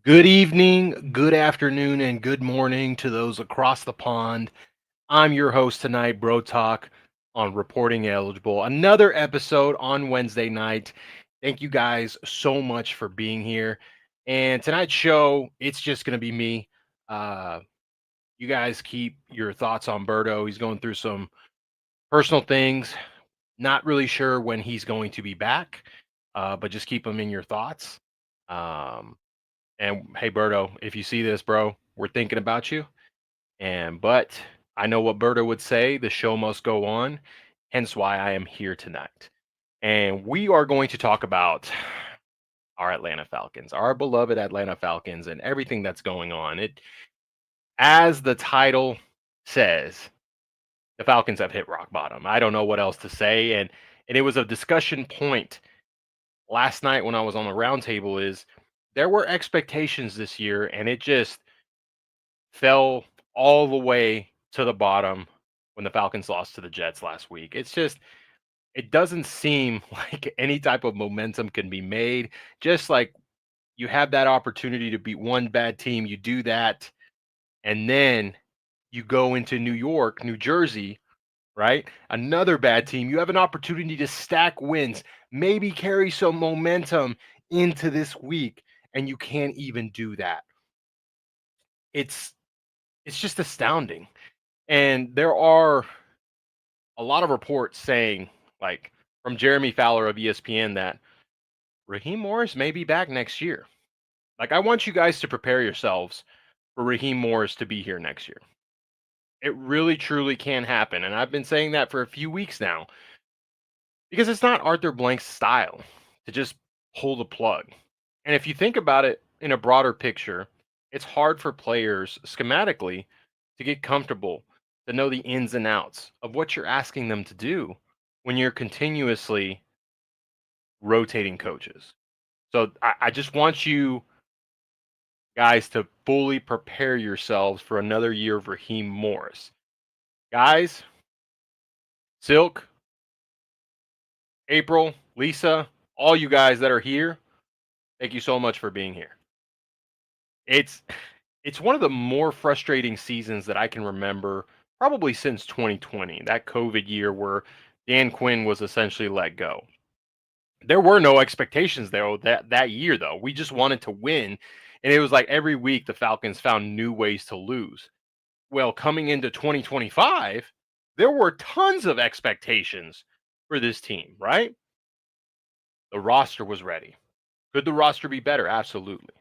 Good evening, good afternoon, and good morning to those across the pond. I'm your host tonight, Bro Talk on Reporting Eligible. Another episode on Wednesday night. Thank you guys so much for being here. And tonight's show, it's just going to be me. Uh, you guys keep your thoughts on Berto. He's going through some personal things. Not really sure when he's going to be back, but just keep him in your thoughts. Um, and hey, Berto, if you see this, bro, we're thinking about you. But I know what Berto would say. The show must go on. Hence why I am here tonight. And we are going to talk about our Atlanta Falcons, our beloved Atlanta Falcons, and everything that's going on. As the title says, the Falcons have hit rock bottom. I don't know what else to say. And it was a discussion point last night when I was on the roundtable. Is there were expectations this year, and it just fell all the way to the bottom when the Falcons lost to the Jets last week. It doesn't seem like any type of momentum can be made. Just like you have that opportunity to beat one bad team, you do that, and then you go into New York, New Jersey, right? Another bad team. You have an opportunity to stack wins, maybe carry some momentum into this week, and you can't even do that. It's it's just astounding. And there are a lot of reports saying, like from Jeremy Fowler of ESPN, that Raheem Morris may be back next year. Like, I want you guys to prepare yourselves for Raheem Morris to be here next year. It really, truly can happen. And I've been saying that for a few weeks now because it's not Arthur Blank's style to just pull the plug. And if you think about it in a broader picture, it's hard for players schematically to get comfortable, to know the ins and outs of what you're asking them to do when you're continuously rotating coaches. So I just want you guys to fully prepare yourselves for another year of Raheem Morris. Guys, Silk, April, Lisa, all you guys that are here, thank you so much for being here. It's it's one of the more frustrating seasons that I can remember, probably since 2020, that COVID year where Dan Quinn was essentially let go. There were no expectations though that year though. We just wanted to win, and it was like every week the Falcons found new ways to lose. Well, coming into 2025, there were tons of expectations for this team, right? The roster was ready. Could the roster be better? Absolutely.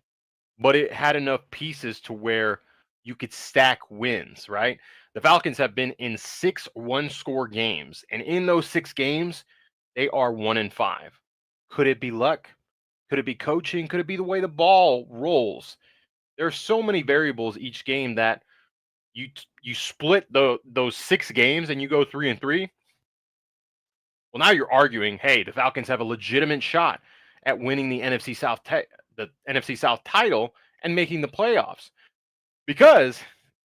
But it had enough pieces to where you could stack wins, right? The Falcons have been in 6 one-score games, and in those 6 games, they are 1-5. Could it be luck? Could it be coaching? Could it be the way the ball rolls? There are so many variables each game that you split those 6 games and you go 3-3. Well, now you're arguing, hey, the Falcons have a legitimate shot at winning the NFC South title and making the playoffs. Because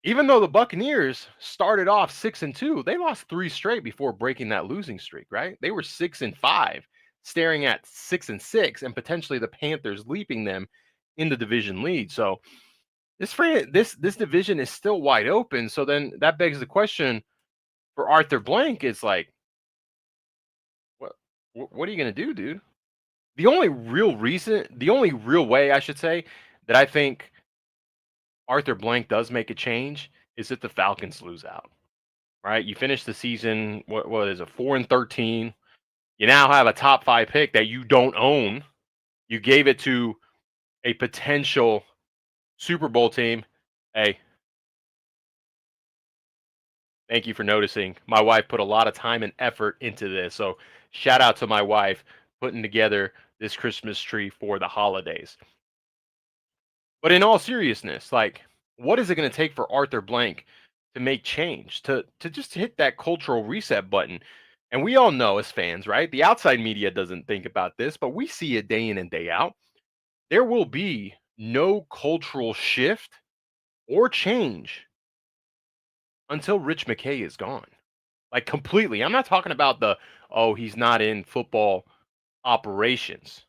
even though the Buccaneers started off 6-2, they lost 3 straight before breaking that losing streak, right? They were 6-5, staring at 6-6, and potentially the Panthers leaping them in the division lead. So this division is still wide open. So then that begs the question for Arthur Blank is like, what what are you gonna do, dude? The only real way I should say that I think Arthur Blank does make a change is if the Falcons lose out. Right? You finish the season, what is it, 4-13. You now have a top 5 pick that you don't own. You gave it to a potential Super Bowl team. Hey, thank you for noticing. My wife put a lot of time and effort into this. So shout out to my wife putting together this Christmas tree for the holidays. But in all seriousness, like, what is it going to take for Arthur Blank to make change, to just hit that cultural reset button? And we all know as fans, right? The outside media doesn't think about this, but we see it day in and day out. There will be no cultural shift or change until Rich McKay is gone. Like, completely. I'm not talking about oh, he's not in football operations.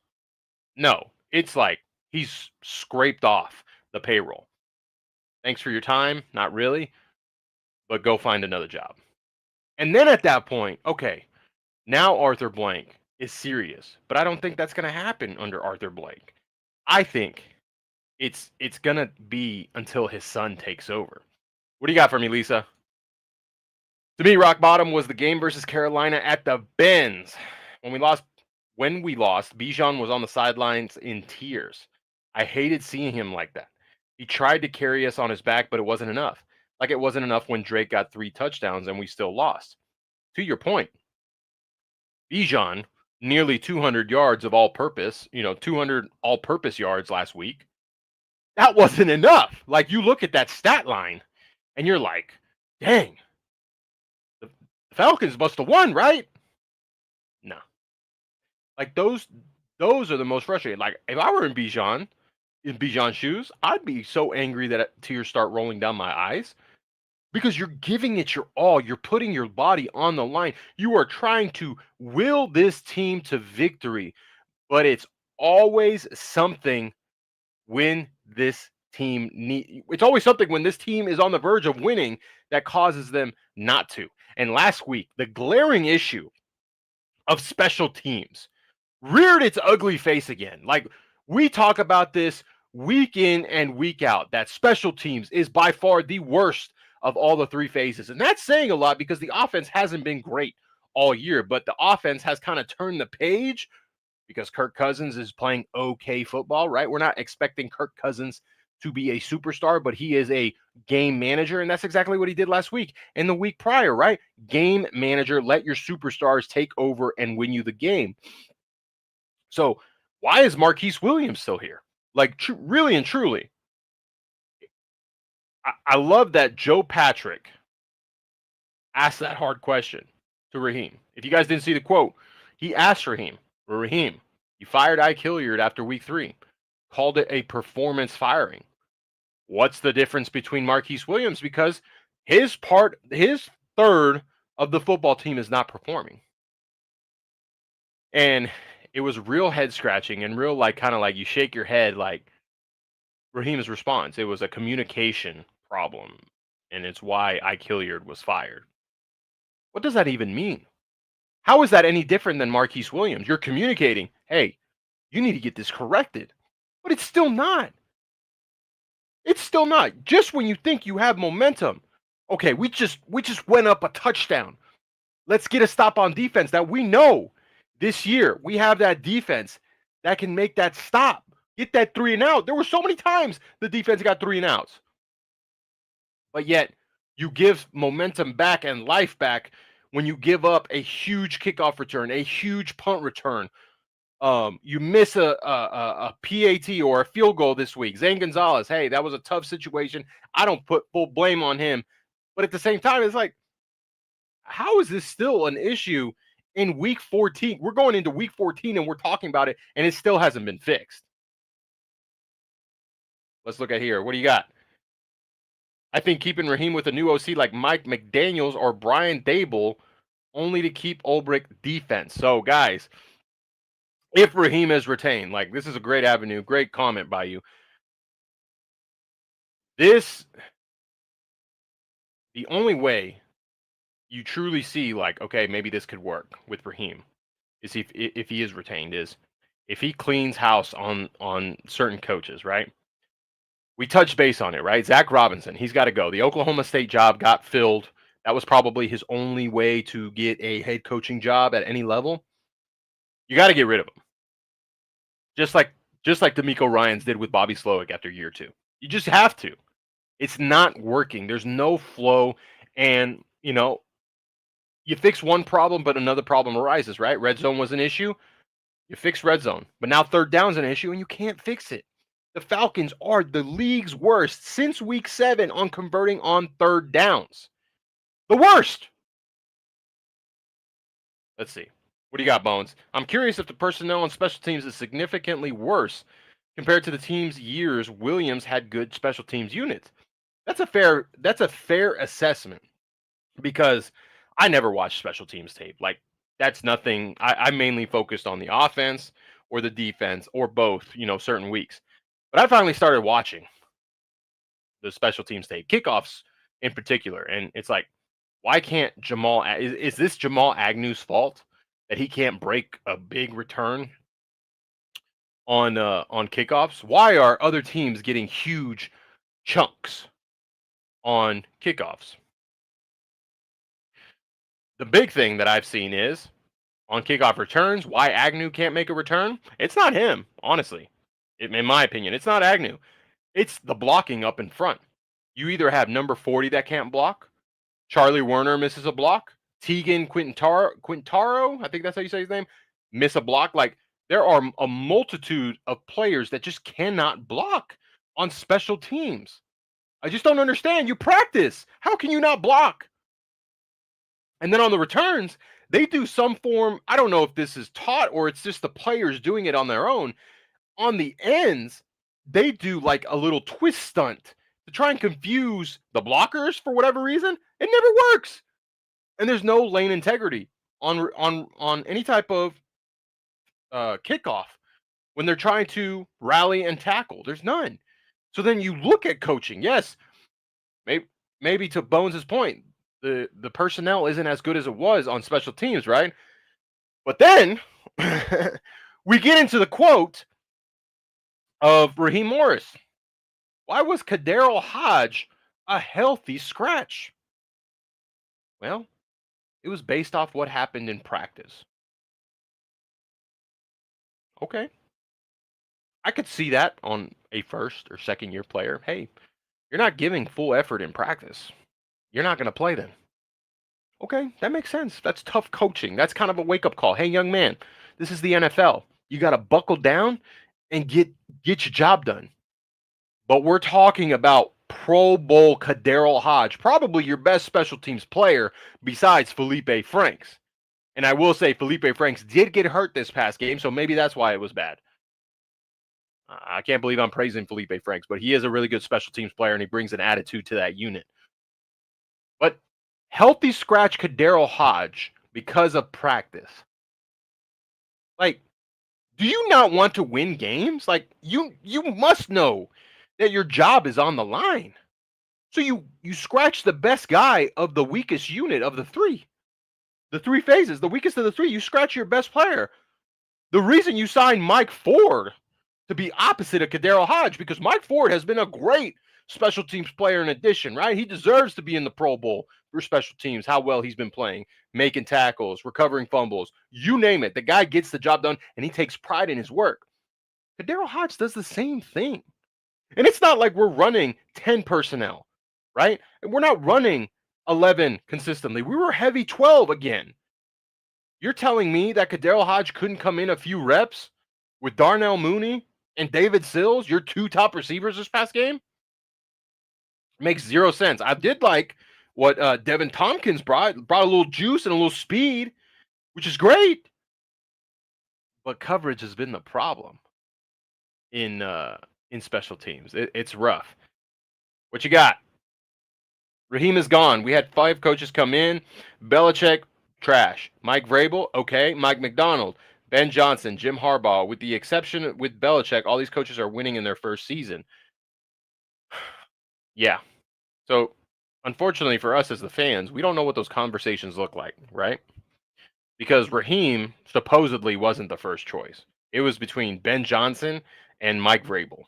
No, it's like He's scraped off the payroll. Thanks for your time. Not really, but go find another job. And then at that point, okay, now Arthur Blank is serious, but I don't think that's going to happen under Arthur Blank. I think it's going to be until his son takes over. What do you got for me, Lisa? To me, rock bottom was the game versus Carolina at the Benz. When we lost, Bijan was on the sidelines in tears. I hated seeing him like that. He tried to carry us on his back, but it wasn't enough. Like it wasn't enough when Drake got 3 touchdowns and we still lost. To your point, Bijan, nearly 200 yards of all purpose, 200 all purpose yards last week. That wasn't enough. Like you look at that stat line and you're like, dang, the Falcons must have won, right? No. Like those are the most frustrating. Like if I were in Bijan's shoes, I'd be so angry that tears start rolling down my eyes because you're giving it your all. You're putting your body on the line. You are trying to will this team to victory, but it's always something when this it's always something when this team is on the verge of winning that causes them not to. And last week, the glaring issue of special teams reared its ugly face again. Like we talk about this week in and week out, that special teams is by far the worst of all the 3 phases. And that's saying a lot because the offense hasn't been great all year, but the offense has kind of turned the page because Kirk Cousins is playing okay football, right? We're not expecting Kirk Cousins to be a superstar, but he is a game manager, and that's exactly what he did last week and the week prior, right? Game manager, let your superstars take over and win you the game. So why is Marquise Williams still here? Like, really and truly, I love that Joe Patrick asked that hard question to Raheem. If you guys didn't see the quote, he asked Raheem, you fired Ike Hilliard after week 3, called it a performance firing. What's the difference between Marquise Williams? Because his third of the football team is not performing. And it was real head scratching and real kind of like you shake your head like Raheem's response. It was a communication problem, and it's why Ike Hilliard was fired. What does that even mean? How is that any different than Marquise Williams? You're communicating, hey, you need to get this corrected. But it's still not. It's still not. Just when you think you have momentum, okay, we just went up a touchdown. Let's get a stop on defense that we know this year we have that defense that can make that stop. Get that 3 and out. There were so many times the defense got 3 and outs. But yet you give momentum back and life back when you give up a huge kickoff return, a huge punt return. You miss a PAT or a field goal this week. Zane Gonzalez, hey, that was a tough situation. I don't put full blame on him. But at the same time, it's like, how is this still an issue in week 14? We're going into week 14 and we're talking about it, and it still hasn't been fixed. Let's look at here. What do you got? I think keeping Raheem with a new OC like Mike McDaniels or Brian Dable only to keep Ulbrich defense. So, guys, if Raheem is retained, like this is a great avenue, great comment by you. The only way you truly see like, okay, maybe this could work with Raheem is if he is retained, is if he cleans house on certain coaches, right? We touched base on it, right? Zach Robinson, he's got to go. The Oklahoma State job got filled. That was probably his only way to get a head coaching job at any level. You got to get rid of him. Just like D'Amico Ryans did with Bobby Slowick after year 2. You just have to. It's not working. There's no flow. And, you fix one problem, but another problem arises, right? Red zone was an issue. You fix red zone. But now third down's an issue, and you can't fix it. The Falcons are the league's worst since week 7 on converting on third downs. The worst. Let's see. What do you got, Bones? I'm curious if the personnel on special teams is significantly worse compared to the team's years Williams had good special teams units. That's a fair assessment because I never watched special teams tape. Like that's nothing. I mainly focused on the offense or the defense or both, certain weeks. But I finally started watching the special teams tape, kickoffs in particular, and it's like, why can't is this Jamal Agnew's fault that he can't break a big return on kickoffs? Why are other teams getting huge chunks on kickoffs? The big thing that I've seen is on kickoff returns, why Agnew can't make a return. It's not him, honestly. In my opinion, it's not Agnew. It's the blocking up in front. You either have number 40 that can't block, Charlie Werner misses a block, Tegan Quintaro, I think that's how you say his name, miss a block. Like, there are a multitude of players that just cannot block on special teams. I just don't understand. You practice. How can you not block? And then on the returns, they do some form. I don't know if this is taught or it's just the players doing it on their own. On the ends, they do like a little twist stunt to try and confuse the blockers for whatever reason. It never works. And there's no lane integrity on any type of kickoff when they're trying to rally and tackle. There's none. So then you look at coaching. Yes, maybe to Bones' point, the personnel isn't as good as it was on special teams, right? But then we get into the quote of Raheem Morris. Why was Kaderil Hodge a healthy scratch? Well, it was based off what happened in practice. Okay. I could see that on a first or second year player. Hey, you're not giving full effort in practice. You're not going to play then. Okay, that makes sense. That's tough coaching. That's kind of a wake up call. Hey, young man, this is the NFL. You got to buckle down and get your job done. But we're talking about Pro Bowl Kaderil Hodge, probably your best special teams player besides Felipe Franks. And I will say Felipe Franks did get hurt this past game, so maybe that's why it was bad. I can't believe I'm praising Felipe Franks, but he is a really good special teams player and he brings an attitude to that unit. But healthy scratch Kaderil Hodge because of practice. Like, do you not want to win games? Like, you must know that your job is on the line. So you scratch the best guy of the weakest unit of the three. The three phases, the weakest of the three, you scratch your best player. The reason you signed Mike Ford to be opposite of Kaderil Hodge, because Mike Ford has been a great special teams player in addition, right? He deserves to be in the Pro Bowl for special teams, how well he's been playing, making tackles, recovering fumbles, you name it. The guy gets the job done and he takes pride in his work. Kaderil Hodge does the same thing. And it's not like we're running 10 personnel, right? And we're not running 11 consistently. We were heavy 12 again. You're telling me that Kaderil Hodge couldn't come in a few reps with Darnell Mooney and David Sills, your two top receivers this past game? Makes zero sense. I did like what Devin Tompkins brought a little juice and a little speed, which is great. But coverage has been the problem in special teams. It's rough. What you got? Raheem is gone. We had 5 coaches come in. Belichick, trash. Mike Vrabel, okay. Mike McDonald, Ben Johnson, Jim Harbaugh. With the exception with Belichick, all these coaches are winning in their first season. Yeah. So, unfortunately for us as the fans, we don't know what those conversations look like, right? Because Raheem supposedly wasn't the first choice. It was between Ben Johnson and Mike Vrabel.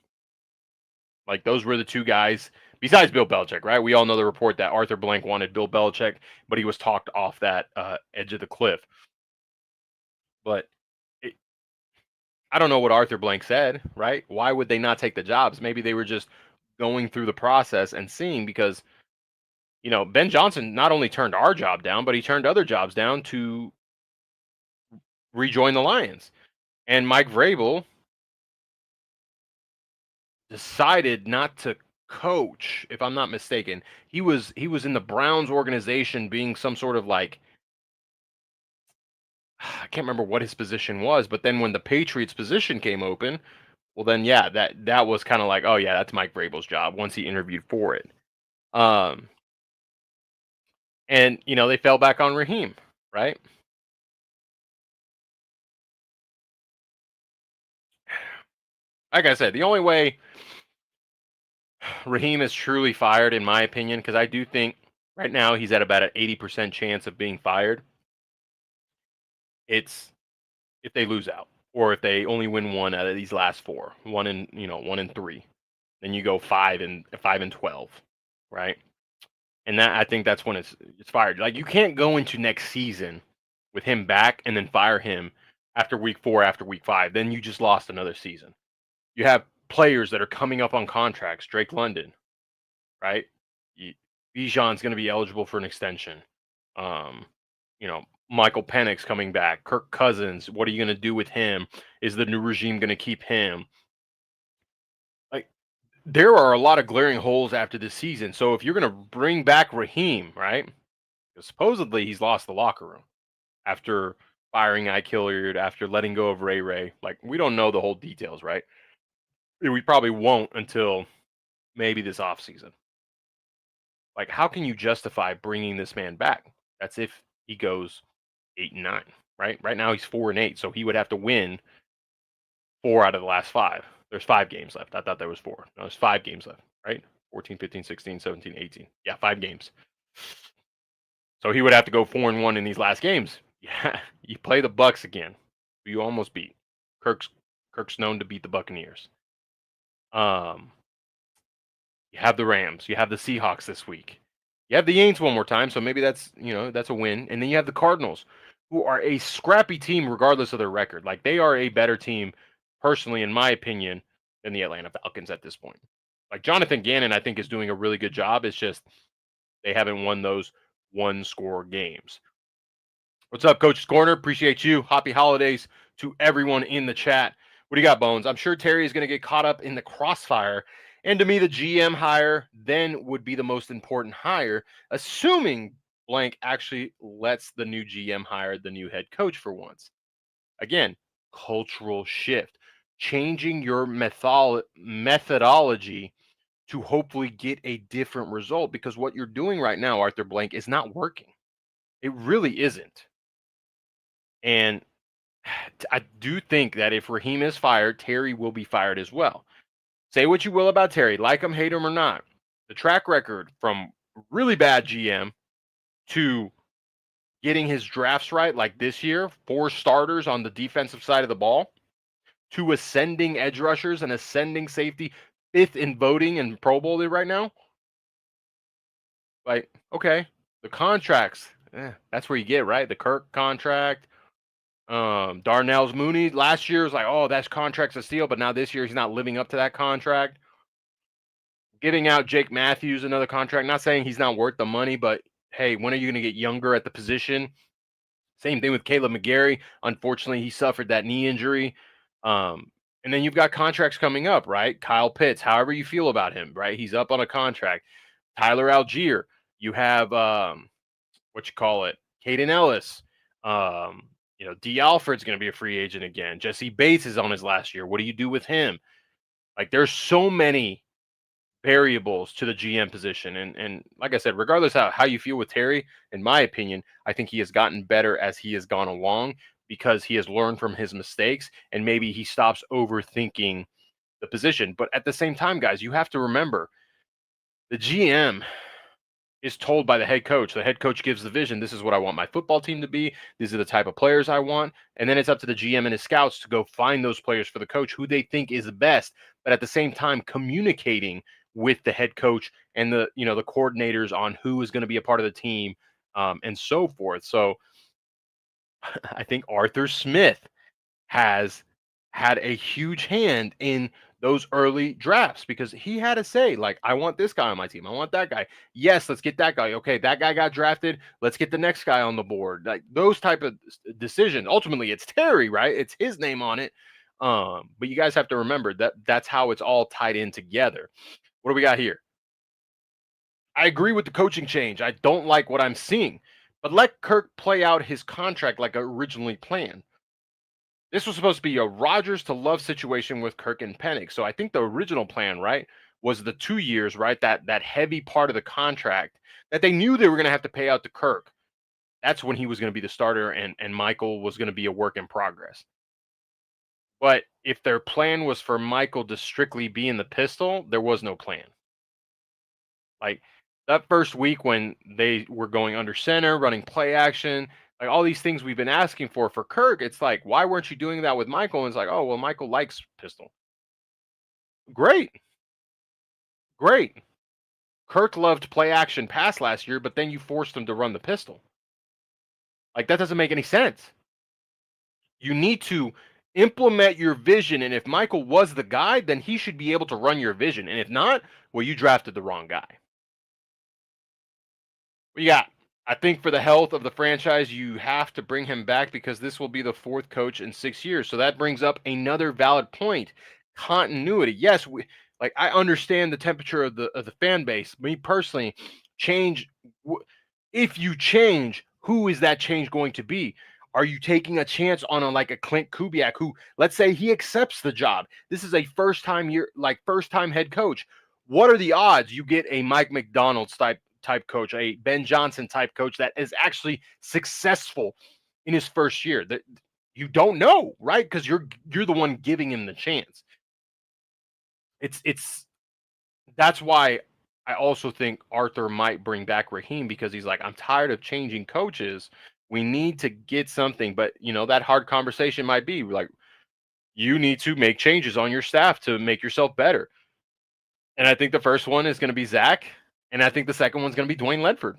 Like, those were the two guys besides Bill Belichick, right? We all know the report that Arthur Blank wanted Bill Belichick, but he was talked off that edge of the cliff. But it, I don't know what Arthur Blank said, right? Why would they not take the jobs? Maybe they were just going through the process and seeing, because Ben Johnson not only turned our job down, but he turned other jobs down to rejoin the Lions. And Mike Vrabel decided not to coach, if I'm not mistaken. He was in the Browns organization being some sort of like, I can't remember what his position was, but then when the Patriots position came open, well then yeah, that was kind of like, oh yeah, that's Mike Vrabel's job once he interviewed for it. Um and they fell back on Raheem, right? like I said, the only way Raheem is truly fired, in my opinion, because I do think right now he's at about an 80% chance of being fired. It's if they lose out, or if they only win one out of these last four, 1-3, then you go 5-12, right? And that I think that's when it's fired. Like you can't go into next season with him back and then fire him after week 4, after week 5. Then you just lost another season. You have players that are coming up on contracts. Drake London, right? Bijan's going to be eligible for an extension. Um, Michael Penix coming back. Kirk Cousins. What are you going to do with him? Is the new regime going to keep him? Like there are a lot of glaring holes after this season. So if you're going to bring back Raheem, right? Because supposedly he's lost the locker room after firing Ike Hilliard, after letting go of Ray Ray. Like we don't know the whole details, right? We probably won't until maybe this offseason. Like, how can you justify bringing this man back? That's if he goes 8-9, right? Right now he's 4-8, so he would have to win 4 out of the last 5. There's 5 games left. I thought there was 4. No, there's 5 games left, right? 14, 15, 16, 17, 18. Yeah, 5 games. So he would have to go 4-1 in these last games. Yeah, you play the Bucks again, who you almost beat. Kirk's known to beat the Buccaneers. Um, you have the Rams. You have the Seahawks this week. You have the Aints one more time, so maybe that's a win. And then you have the Cardinals, who are a scrappy team regardless of their record. Like they are a better team, personally, in my opinion, than the Atlanta Falcons at this point. Like Jonathan Gannon, I think, is doing a really good job. It's just they haven't won those one-score games. What's up, Coach's Corner? Appreciate you. Happy holidays to everyone in the chat. What do you got, Bones? I'm sure Terry is going to get caught up in the crossfire. And to me, the GM hire then would be the most important hire, assuming blank actually lets the new GM hire the new head coach for once. Again, cultural shift, changing your methodology to hopefully get a different result, because what you're doing right now, Arthur Blank, is not working. It really isn't. And I do think that if Raheem is fired, Terry will be fired as well. Say what you will about Terry, like him, hate him, or not. The track record from really bad GM to getting his drafts right, like this year, 4 starters on the defensive side of the ball, to ascending edge rushers and ascending safety, 5th in voting and Pro Bowl right now. Like, okay, the contracts, that's where you get, right? The Kirk contract. Darnell's Mooney last year was like, oh, that's contract's a steal, but now this year he's not living up to that contract. Giving out Jake Matthews another contract, not saying he's not worth the money, but hey, when are you going to get younger at the position? Same thing with Caleb McGarry. Unfortunately, he suffered that knee injury. And then you've got contracts coming up, right? Kyle Pitts, however you feel about him, right? He's up on a contract. Tyler Algier. You have Caden Ellis. D. Alfred's going to be a free agent again. Jesse Bates is on his last year. What do you do with him? Like, there's so many variables to the GM position. And like I said, regardless how you feel with Terry, in my opinion, I think he has gotten better as he has gone along, because he has learned from his mistakes and maybe he stops overthinking the position. But at the same time, guys, you have to remember the GM is told by the head coach. The head coach gives the vision. This is what I want my football team to be. These are the type of players I want. And then it's up to the GM and his scouts to go find those players for the coach who they think is the best, but at the same time communicating with the head coach and the coordinators on who is going to be a part of the team, and so forth. So I think Arthur Smith has had a huge hand in those early drafts, because he had to say, like, I want this guy on my team. I want that guy. Yes, let's get that guy. Okay, that guy got drafted. Let's get the next guy on the board. Like those type of decisions. Ultimately, it's Terry, right? It's his name on it. But you guys have to remember that that's how it's all tied in together. What do we got here? I agree with the coaching change. I don't like what I'm seeing, but let Kirk play out his contract like originally planned. This was supposed to be a Rodgers to Love situation with Kirk and Penix. So I think the original plan, right, was the 2 years, right? That heavy part of the contract that they knew they were going to have to pay out to Kirk. That's when he was going to be the starter, and Michael was going to be a work in progress. But if their plan was for Michael to strictly be in the pistol, there was no plan. Like that first week when they were going under center, running play action, like all these things we've been asking for Kirk, it's like, why weren't you doing that with Michael? And it's like, oh, well, Michael likes pistol. Great, great. Kirk loved play action pass last year, but then you forced him to run the pistol. Like that doesn't make any sense. You need to implement your vision. And if Michael was the guy, then he should be able to run your vision. And if not, well, you drafted the wrong guy. What you got? I think for the health of the franchise, you have to bring him back because this will be the fourth coach in 6 years. So that brings up another valid point. Continuity. Yes, like I understand the temperature of the fan base. Me personally, change. If you change, who is that change going to be? Are you taking a chance on like a Clint Kubiak who, let's say, he accepts the job? This is a first time head coach. What are the odds you get a Mike McDonald's type coach, a Ben Johnson type coach that is actually successful in his first year? That you don't know, right? Because you're the one giving him the chance. It's that's why I also think Arthur might bring back Raheem because he's like, I'm tired of changing coaches. We need to get something, but that hard conversation might be like, you need to make changes on your staff to make yourself better. And I think the first one is going to be Zach, and I think the second one's going to be Dwayne Ledford.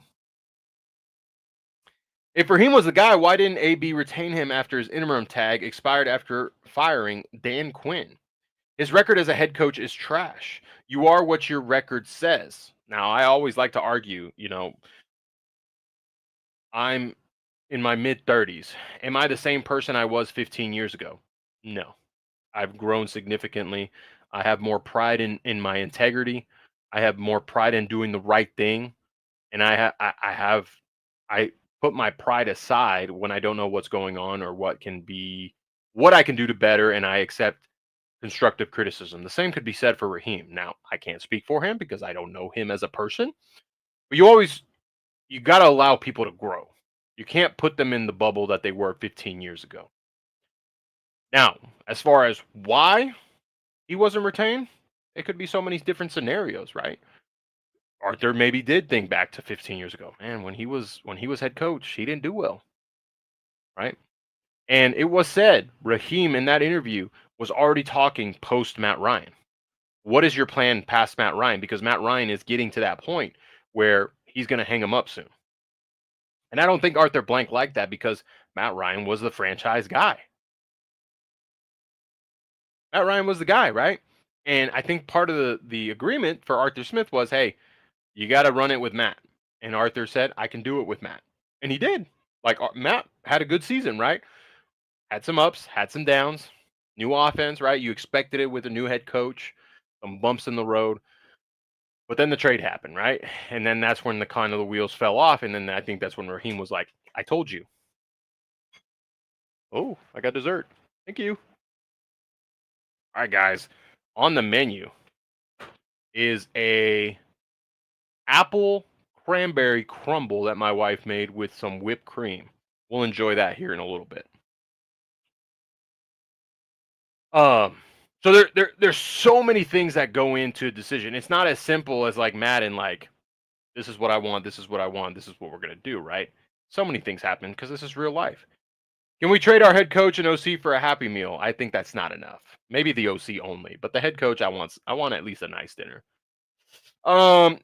If Raheem was the guy, why didn't AB retain him after his interim tag expired after firing Dan Quinn? His record as a head coach is trash. You are what your record says. Now, I always like to argue, I'm in my mid 30s. Am I the same person I was 15 years ago? No. I've grown significantly. I have more pride in my integrity. I have more pride in doing the right thing, and I put my pride aside when I don't know what's going on or what I can do to better, and I accept constructive criticism. The same could be said for Raheem. Now, I can't speak for him because I don't know him as a person, but you got to allow people to grow. You can't put them in the bubble that they were 15 years ago. Now, as far as why he wasn't retained, it could be so many different scenarios, right? Arthur maybe did think back to 15 years ago. Man, when he was head coach, he didn't do well, right? And it was said Raheem in that interview was already talking post Matt Ryan. What is your plan past Matt Ryan? Because Matt Ryan is getting to that point where he's going to hang him up soon. And I don't think Arthur Blank liked that because Matt Ryan was the franchise guy. Matt Ryan was the guy, right? And I think part of the agreement for Arthur Smith was, hey, you got to run it with Matt. And Arthur said, I can do it with Matt. And he did. Like Matt had a good season, right? Had some ups, had some downs. New offense, right? You expected it with a new head coach, some bumps in the road. But then the trade happened, right? And then that's when the kind of the wheels fell off. And then I think that's when Raheem was like, I told you. Oh, I got dessert. Thank you. All right, guys. On the menu is a apple cranberry crumble that my wife made with some whipped cream. We'll enjoy that here in a little bit. Um, so there's so many things that go into a decision. It's not as simple as like Madden, like this is what I want, this is what I want, this is what we're gonna do, right? So many things happen because this is real life. Can we trade our head coach and OC for a happy meal? I think that's not enough. Maybe the OC only, but the head coach, I want at least a nice dinner.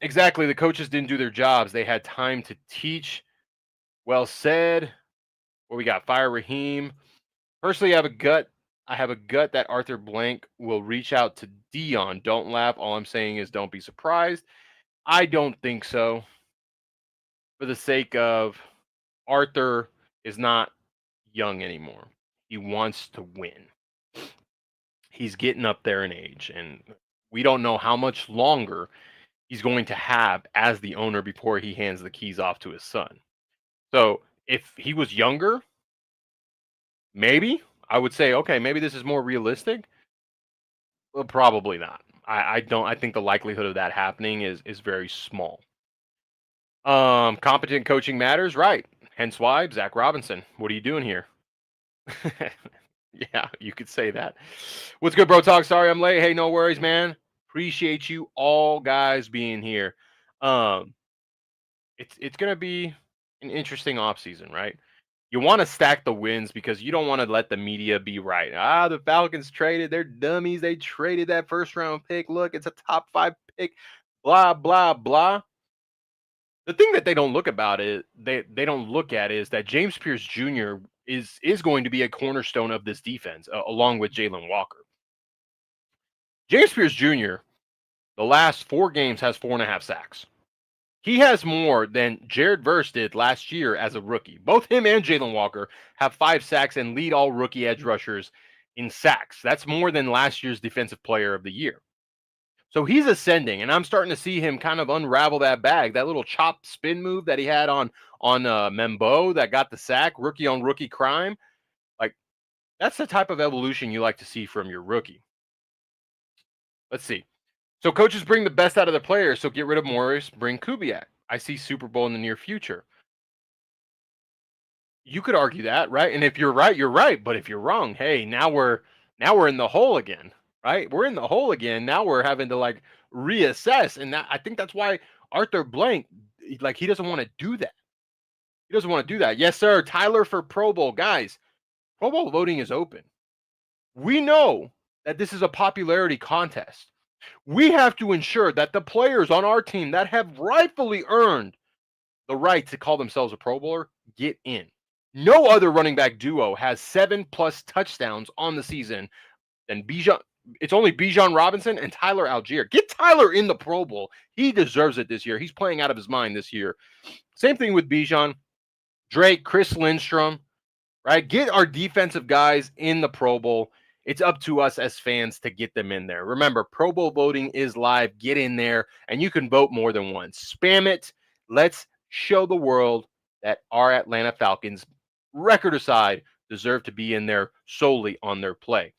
Exactly. The coaches didn't do their jobs. They had time to teach. Well said. What we got? Fire Raheem. Personally, I have a gut that Arthur Blank will reach out to Dion. Don't laugh. All I'm saying is don't be surprised. I don't think so. For the sake of Arthur is not young anymore. He wants to win. He's getting up there in age, and we don't know how much longer he's going to have as the owner before he hands the keys off to his son. So if he was younger, maybe I would say, okay, maybe this is more realistic. Well, probably not. I don't. I think the likelihood of that happening is very small. Competent coaching matters, right? Hence why Zach Robinson. What are you doing here? Yeah, you could say that. What's good, bro? Talk. Sorry I'm late. Hey, no worries, man. Appreciate you all guys being here. Um, it's gonna be an interesting off season, right? You want to stack the wins because you don't want to let the media be right. The Falcons traded, they're dummies. They traded that first round pick. Look, it's a top 5 pick. Blah blah blah. The thing that they don't look about it, they don't look at is that James Pierce Jr. is going to be a cornerstone of this defense, along with Jalen Walker. James Pierce Jr. the last 4 games has 4.5 sacks. He has more than Jared Verse did last year as a rookie. Both him and Jalen Walker have 5 sacks and lead all rookie edge rushers in sacks. That's more than last year's Defensive Player of the Year. So he's ascending, and I'm starting to see him kind of unravel that bag. That little chop spin move that he had on Membo that got the sack, rookie on rookie crime. Like, that's the type of evolution you like to see from your rookie. Let's see. So coaches bring the best out of their players. So get rid of Morris, bring Kubiak. I see Super Bowl in the near future. You could argue that, right? And if you're right, you're right. But if you're wrong, hey, now we're in the hole again, right? We're in the hole again. Now we're having to like reassess, and I think that's why Arthur Blank, like, he doesn't want to do that. He doesn't want to do that. Yes, sir. Tyler for Pro Bowl, guys. Pro Bowl voting is open. We know that this is a popularity contest. We have to ensure that the players on our team that have rightfully earned the right to call themselves a Pro Bowler get in. No other running back duo has 7+ touchdowns on the season than Bijan. It's only Bijan Robinson and Tyler Algier. Get Tyler in the Pro Bowl. He deserves it this year. He's playing out of his mind this year. Same thing with Bijan, Drake, Chris Lindstrom, right? Get our defensive guys in the Pro Bowl. It's up to us as fans to get them in there. Remember, Pro Bowl voting is live. Get in there, and you can vote more than once. Spam it. Let's show the world that our Atlanta Falcons, record aside, deserve to be in there solely on their play.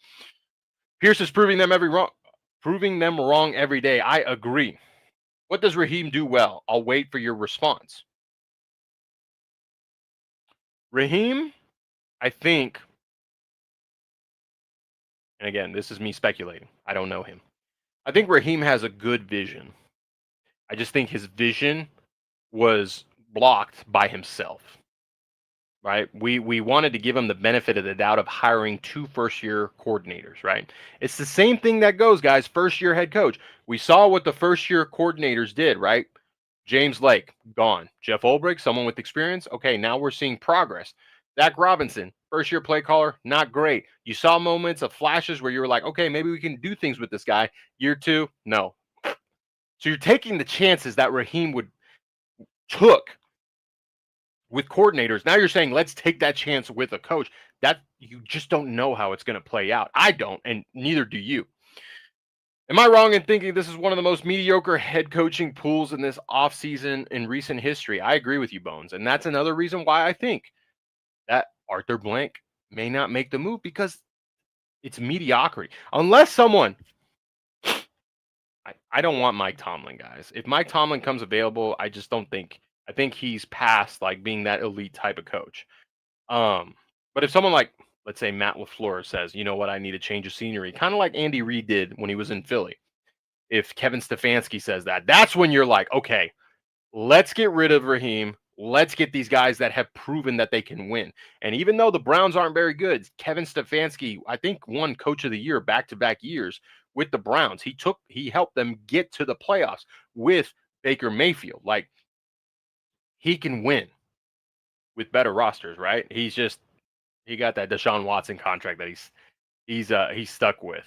Pierce is proving them wrong every day. I agree. What does Raheem do well? I'll wait for your response. Raheem, I think, and again, this is me speculating. I don't know him. I think Raheem has a good vision. I just think his vision was blocked by himself. Right? We wanted to give him the benefit of the doubt of hiring 2 first-year coordinators, right? It's the same thing that goes, guys, first-year head coach. We saw what the first-year coordinators did, right? James Lake, gone. Jeff Ulbrich, someone with experience. Okay, now we're seeing progress. Zach Robinson, first-year play caller, not great. You saw moments of flashes where you were like, okay, maybe we can do things with this guy. Year 2, no. So you're taking the chances that Raheem took with coordinators. Now you're saying, let's take that chance with a coach. That you just don't know how it's going to play out. I don't, and neither do you. Am I wrong in thinking this is one of the most mediocre head coaching pools in this offseason in recent history? I agree with you, Bones. And that's another reason why I think that Arthur Blank may not make the move, because it's mediocrity. Unless someone, I don't want Mike Tomlin, guys. If Mike Tomlin comes available, I just don't think, I think he's past like being that elite type of coach. But if someone like, let's say, Matt LaFleur says, you know what, I need a change of scenery, kind of like Andy Reid did when he was in Philly. If Kevin Stefanski says that, that's when you're like, okay, let's get rid of Raheem. Let's get these guys that have proven that they can win. And even though the Browns aren't very good, Kevin Stefanski, I think, won Coach of the Year back-to-back years with the Browns. He helped them get to the playoffs with Baker Mayfield. Like, he can win with better rosters, right? He got that Deshaun Watson contract that he's stuck with.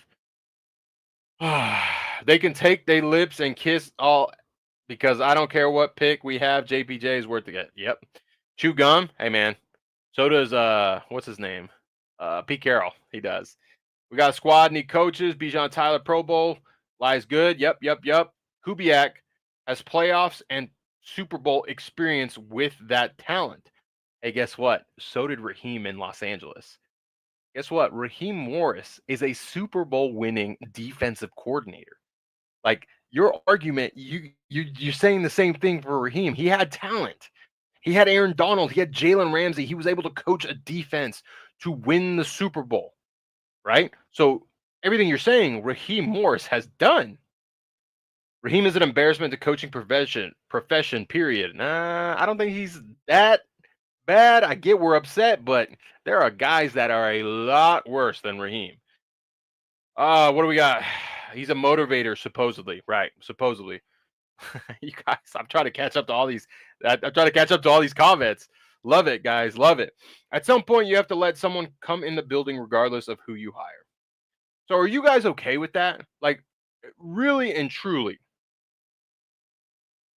They can take their lips and kiss all, because I don't care what pick we have, JPJ is worth to get. Yep. Chew gum. Hey man. So does what's his name? Pete Carroll. He does. We got a squad, need coaches. Bijan Tyler Pro Bowl. Lies good. Yep. Kubiak has playoffs and Super Bowl experience with that talent. Hey, guess what? So did Raheem in Los Angeles. Guess what? Raheem Morris is a Super Bowl winning defensive coordinator. Like, your argument, you're saying the same thing for Raheem. He had talent. He had Aaron Donald. He had Jalen Ramsey. He was able to coach a defense to win the Super Bowl. right? So everything you're saying, Raheem Morris has done. Raheem is an embarrassment to coaching profession. Period. Nah, I don't think he's that bad. I get we're upset, but there are guys that are a lot worse than Raheem. What do we got? He's a motivator, supposedly. Right, supposedly. You guys, I'm trying to catch up to all these. I'm trying to catch up to all these comments. Love it, guys. Love it. At some point, you have to let someone come in the building, regardless of who you hire. So, are you guys okay with that? Like, really and truly,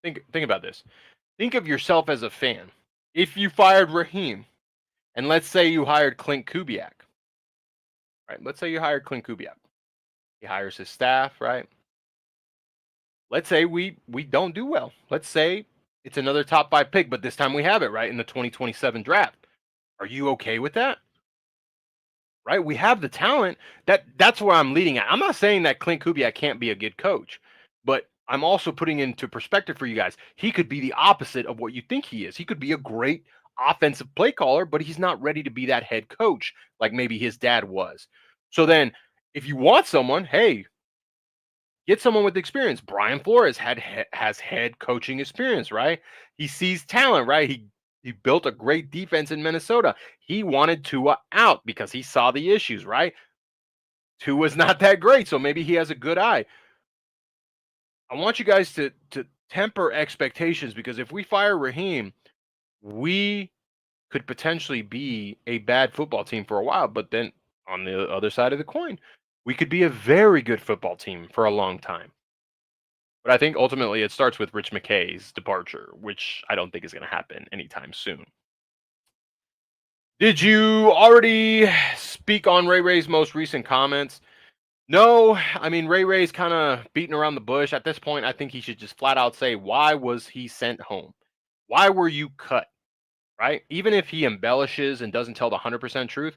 think about this. Think of yourself as a fan. If you fired Raheem, and let's say you hired Clint Kubiak, right? Let's say you hired Clint Kubiak. He hires his staff, right? Let's say we don't do well. Let's say it's another top 5 pick, but this time we have it right in the 2027 draft. Are you okay with that? Right? We have the talent. That's where I'm leading at. I'm not saying that Clint Kubiak can't be a good coach, but I'm also putting into perspective for you guys. He could be the opposite of what you think he is. He could be a great offensive play caller, but he's not ready to be that head coach like maybe his dad was. So then if you want someone, hey, get someone with experience. Brian Flores has head coaching experience, right? He sees talent, right? He built a great defense in Minnesota. He wanted Tua out because he saw the issues, right? Tua's not that great, so maybe he has a good eye. I want you guys to temper expectations because if we fire Raheem, we could potentially be a bad football team for a while, but then on the other side of the coin, we could be a very good football team for a long time. But I think ultimately it starts with Rich McKay's departure, which I don't think is going to happen anytime soon. Did you already speak on Ray Ray's most recent comments? No, I mean Ray Ray's kind of beating around the bush. At this point, I think he should just flat out say, why was he sent home? Why were you cut? Right? Even if he embellishes and doesn't tell the 100% truth,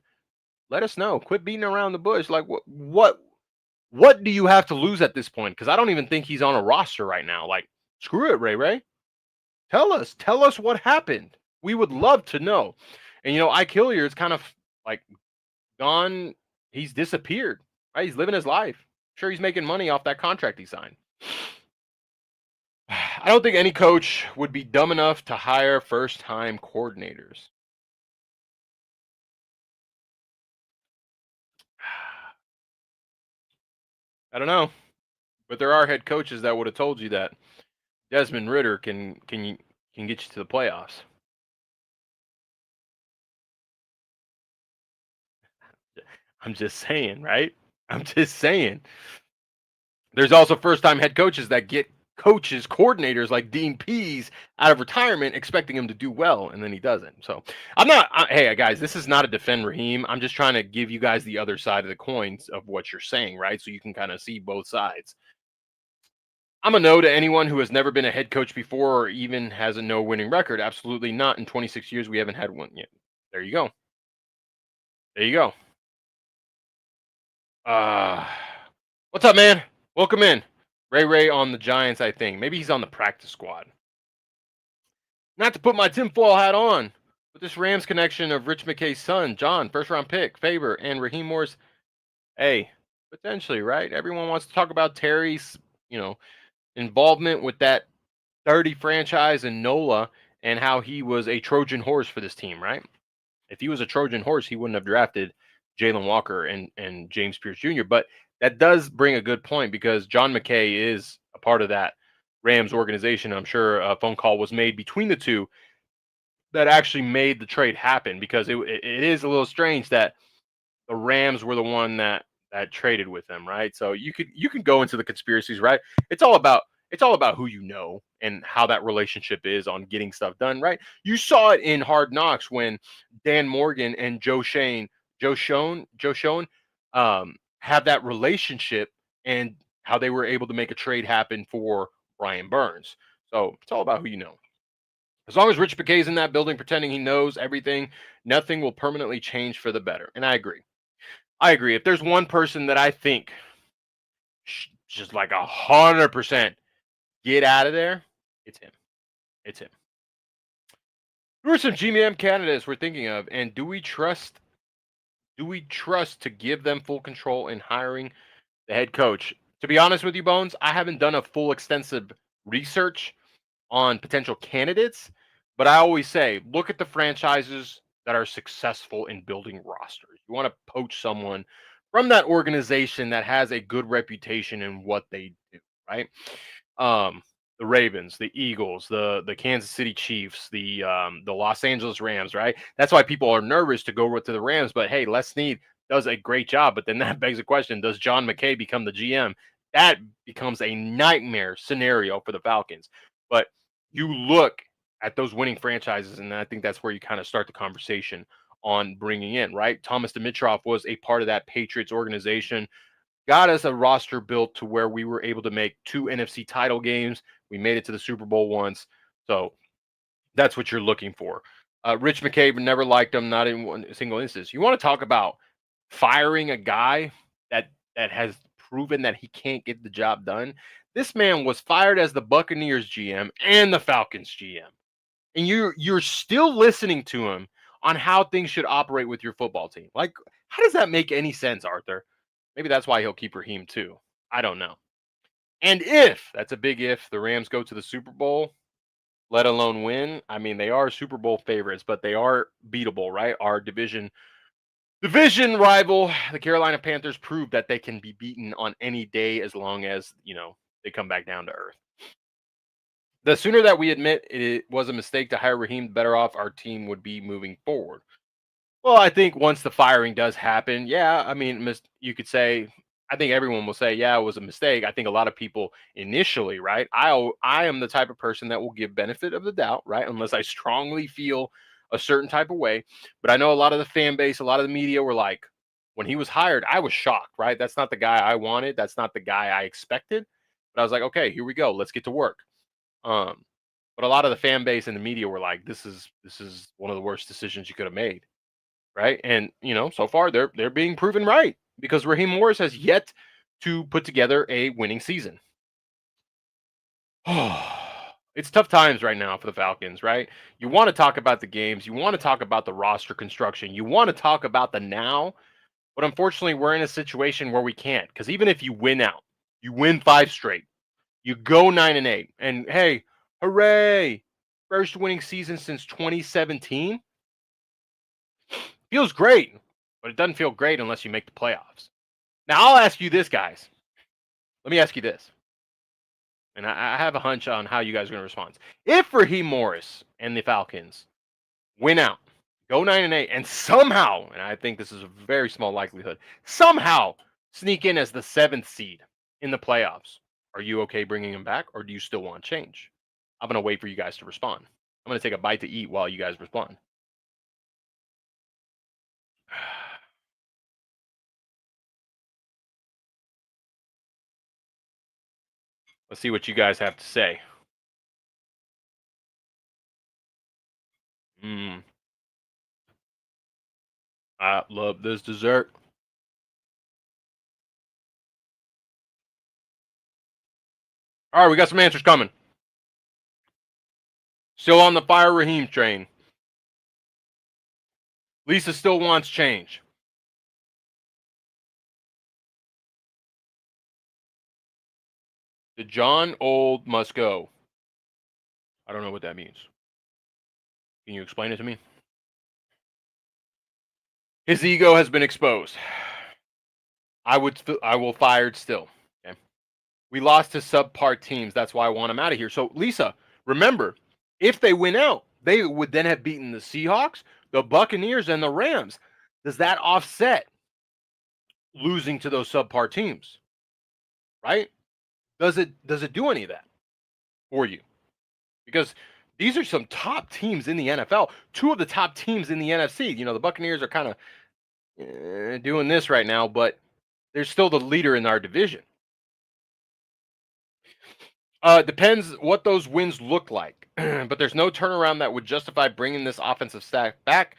let us know. Quit beating around the bush. Like what do you have to lose at this point? Because I don't even think he's on a roster right now. Like, screw it, Ray Ray. Tell us what happened. We would love to know. And Ike Hilliard's kind of like gone. He's disappeared. Right? He's living his life. Sure, he's making money off that contract he signed. I don't think any coach would be dumb enough to hire first-time coordinators. I don't know, but there are head coaches that would have told you that Desmond Ritter can get you to the playoffs. I'm just saying, right? I'm just saying. There's also first-time head coaches that get coordinators like Dean Pease out of retirement, expecting him to do well, and then he doesn't. So I'm not. Hey, guys, this is not a defend Raheem. I'm just trying to give you guys the other side of the coins of what you're saying, right? So you can kind of see both sides. I'm a no to anyone who has never been a head coach before or even has a no winning record. Absolutely not. In 26 years, we haven't had one yet. There you go. There you go. Uh, what's up, man? Welcome in. Ray Ray on the Giants, I think. Maybe he's on the practice squad. Not to put my tinfoil hat on, but this Rams connection of Rich McKay's son, John, first round pick, Faber, and Raheem Morris. Hey, potentially, right? Everyone wants to talk about Terry's, involvement with that 30 franchise and NOLA and how he was a Trojan horse for this team, right? If he was a Trojan horse, he wouldn't have drafted Jalen Walker and James Pierce Jr. But that does bring a good point because John McKay is a part of that Rams organization. I'm sure a phone call was made between the two that actually made the trade happen because it is a little strange that the Rams were the one that traded with them, right? So you can go into the conspiracies, right? It's all about who you know and how that relationship is on getting stuff done, right? You saw it in Hard Knocks when Dan Morgan and Joe Schoen have that relationship and how they were able to make a trade happen for Brian Burns. So it's all about who you know. As long as Rich McKay's in that building pretending he knows everything, nothing will permanently change for the better. And I agree. I agree. If there's one person that I think just like 100% get out of there, it's him. It's him. Who are some GM candidates we're thinking of, and do we trust Do we trust to give them full control in hiring the head coach? To be honest with you, Bones, I haven't done a full extensive research on potential candidates, but I always say look at the franchises that are successful in building rosters. You want to poach someone from that organization that has a good reputation in what they do, right? um, the Ravens, the Eagles, the Kansas City Chiefs, the Los Angeles Rams, right? That's why people are nervous to go to the Rams. But hey, Les Snead does a great job. But then that begs the question: does John McKay become the GM? That becomes a nightmare scenario for the Falcons. But you look at those winning franchises, and I think that's where you kind of start the conversation on bringing in, right? Thomas Dimitroff was a part of that Patriots organization, got us a roster built to where we were able to make 2 NFC title games. We made it to the Super Bowl once. So that's what you're looking for. Rich McCabe never liked him, not in one single instance. You want to talk about firing a guy that has proven that he can't get the job done? This man was fired as the Buccaneers GM and the Falcons GM. And you're still listening to him on how things should operate with your football team. Like, how does that make any sense, Arthur? Maybe that's why he'll keep Raheem too. I don't know. And if that's a big if the Rams go to the Super Bowl, let alone win. I mean, they are Super Bowl favorites, but they are beatable, right? Our division rival, the Carolina Panthers, proved that they can be beaten on any day as long as they come back down to earth. The sooner that we admit it was a mistake to hire Raheem, the better off our team would be moving forward. Well, I think once the firing does happen, yeah, I mean, you could say, I think everyone will say, yeah, it was a mistake. I think a lot of people initially, right? I am the type of person that will give benefit of the doubt, right? Unless I strongly feel a certain type of way. But I know a lot of the fan base, a lot of the media were like, when he was hired, I was shocked, right? That's not the guy I wanted. That's not the guy I expected. But I was like, okay, here we go. Let's get to work. Um, but a lot of the fan base and the media were like, this is one of the worst decisions you could have made, right? And so far they're being proven right because Raheem Morris has yet to put together a winning season. It's tough times right now for the Falcons, right? You want to talk about the games, you want to talk about the roster construction, you want to talk about the now, but unfortunately we're in a situation where we can't, because even if you win out, you win 5 straight, you go 9-8, and hey, hooray, first winning season since 2017. Feels great, but it doesn't feel great unless you make the playoffs. Now, I'll ask you this, guys. Let me ask you this. And I have a hunch on how you guys are going to respond. If Raheem Morris and the Falcons win out, go 9-8, and somehow, and I think this is a very small likelihood, somehow sneak in as the 7th seed in the playoffs, are you okay bringing him back, or do you still want change? I'm going to wait for you guys to respond. I'm going to take a bite to eat while you guys respond. Let's see what you guys have to say. I love this dessert. All right, we got some answers coming. Still on the fire Raheem train. Lisa still wants change. The John Old must go. I don't know what that means. Can you explain it to me? His ego has been exposed. I will fired still. Okay. We lost to subpar teams. That's why I want him out of here. So Lisa, remember, if they win out, they would then have beaten the Seahawks, the Buccaneers, and the Rams. Does that offset losing to those subpar teams? Right? Does it do any of that for you? Because these are some top teams in the NFL. 2 of the top teams in the NFC. The Buccaneers are kind of doing this right now, but they're still the leader in our division. Depends what those wins look like, but there's no turnaround that would justify bringing this offensive staff back,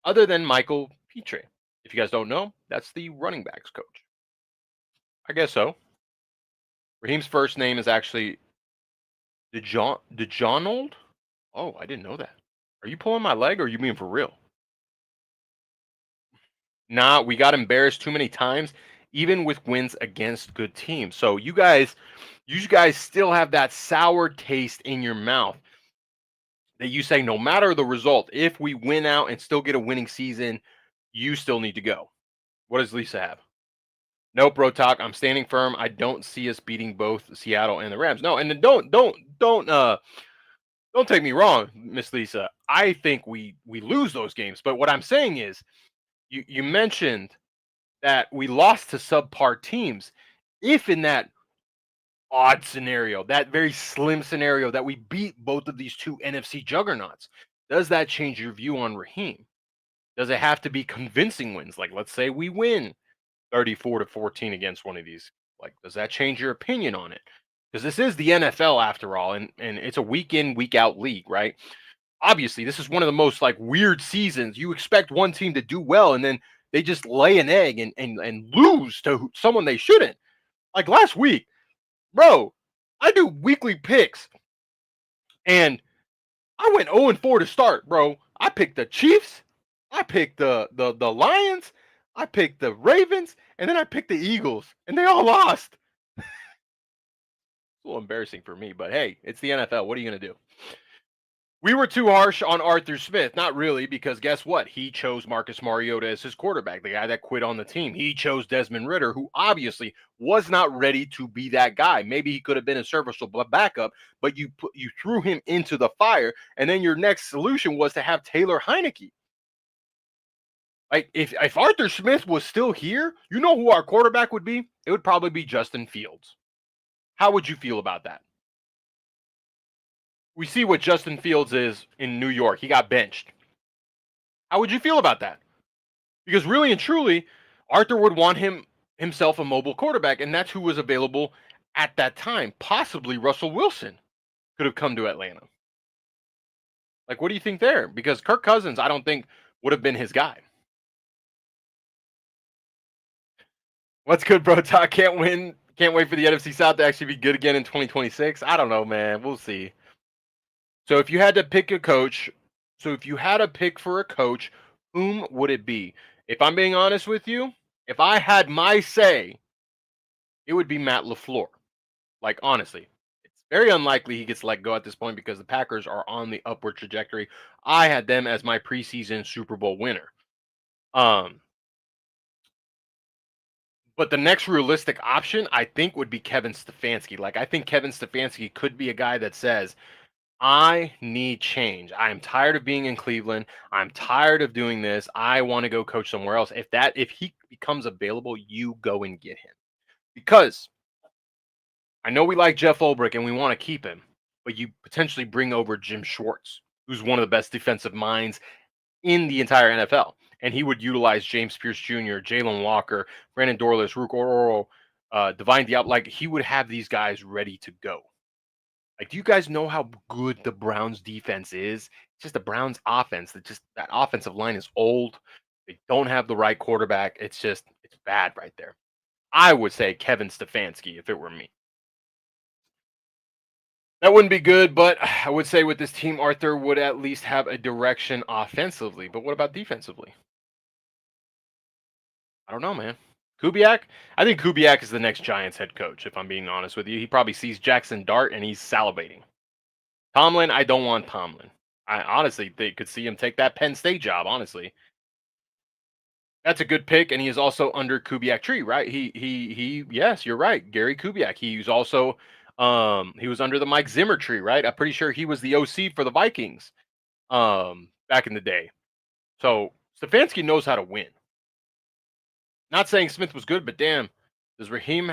other than Michael Pitre. If you guys don't know, that's the running backs coach. I guess so. Raheem's first name is actually DeJohnold. Oh, I didn't know that. Are you pulling my leg, or are you being for real? Nah, we got embarrassed too many times, even with wins against good teams. So you guys still have that sour taste in your mouth that you say no matter the result, if we win out and still get a winning season, you still need to go. What does Lisa have? Nope, bro talk. I'm standing firm. I don't see us beating both Seattle and the Rams. No, and then don't take me wrong, Miss Lisa. I think we lose those games. But what I'm saying is you mentioned that we lost to subpar teams. If in that odd scenario, that very slim scenario that we beat both of these two NFC juggernauts, does that change your view on Raheem? Does it have to be convincing wins? Like let's say we win 34-14 against one of these. Like, does that change your opinion on it? Because this is the NFL after all, and it's a week in, week out league, right? Obviously, this is one of the most like weird seasons. You expect one team to do well, and then they just lay an egg and lose to someone they shouldn't. Like last week, bro, I do weekly picks, and I went 0-4 to start, bro. I picked the Chiefs, I picked the Lions, I picked the Ravens, and then I picked the Eagles, and they all lost. It's a little embarrassing for me, but hey, it's the NFL. What are you gonna do? We were too harsh on Arthur Smith. Not really, because guess what? He chose Marcus Mariota as his quarterback, the guy that quit on the team. He chose Desmond Ritter, who obviously was not ready to be that guy. Maybe he could have been a serviceable backup, but you threw him into the fire, and then your next solution was to have Taylor Heineke. Like if Arthur Smith was still here, you know who our quarterback would be? It would probably be Justin Fields. How would you feel about that? We see what Justin Fields is in New York. He got benched. How would you feel about that? Because really and truly, Arthur would want himself a mobile quarterback, and that's who was available at that time. Possibly Russell Wilson could have come to Atlanta. Like, what do you think there? Because Kirk Cousins, I don't think would have been his guy. What's good, bro? Talk can't win. Can't wait for the NFC South to actually be good again in 2026. I don't know, man. We'll see. So if you had to pick a coach, so if you had a pick for a coach, whom would it be? If I'm being honest with you, if I had my say, it would be Matt LaFleur. Like honestly, it's very unlikely he gets let go at this point because the Packers are on the upward trajectory. I had them as my preseason Super Bowl winner. Um, but the next realistic option, I think, would be Kevin Stefanski. Like I think Kevin Stefanski could be a guy that says, I need change. I am tired of being in Cleveland. I'm tired of doing this. I want to go coach somewhere else. If he becomes available, you go and get him. Because I know we like Jeff Ulbrich and we want to keep him, but you potentially bring over Jim Schwartz, who's one of the best defensive minds in the entire NFL. And he would utilize James Pierce Jr., Jalen Walker, Brandon Dorlus, Rook Oro, Divine Diop. Like he would have these guys ready to go. Like, do you guys know how good the Browns defense is? It's just the Browns offense that offensive line is old. They don't have the right quarterback. It's bad right there. I would say Kevin Stefanski if it were me. That wouldn't be good, but I would say with this team, Arthur would at least have a direction offensively. But what about defensively? I don't know, man. Kubiak? I think Kubiak is the next Giants head coach, if I'm being honest with you. He probably sees Jackson Dart and he's salivating. Tomlin, I don't want Tomlin. I honestly they could see him take that Penn State job, honestly. That's a good pick, and he is also under Kubiak tree, right? He yes, you're right. Gary Kubiak. He's also he was under the Mike Zimmer tree, right? I'm pretty sure he was the OC for the Vikings back in the day. So Stefanski knows how to win. Not saying Smith was good, but damn, does Raheem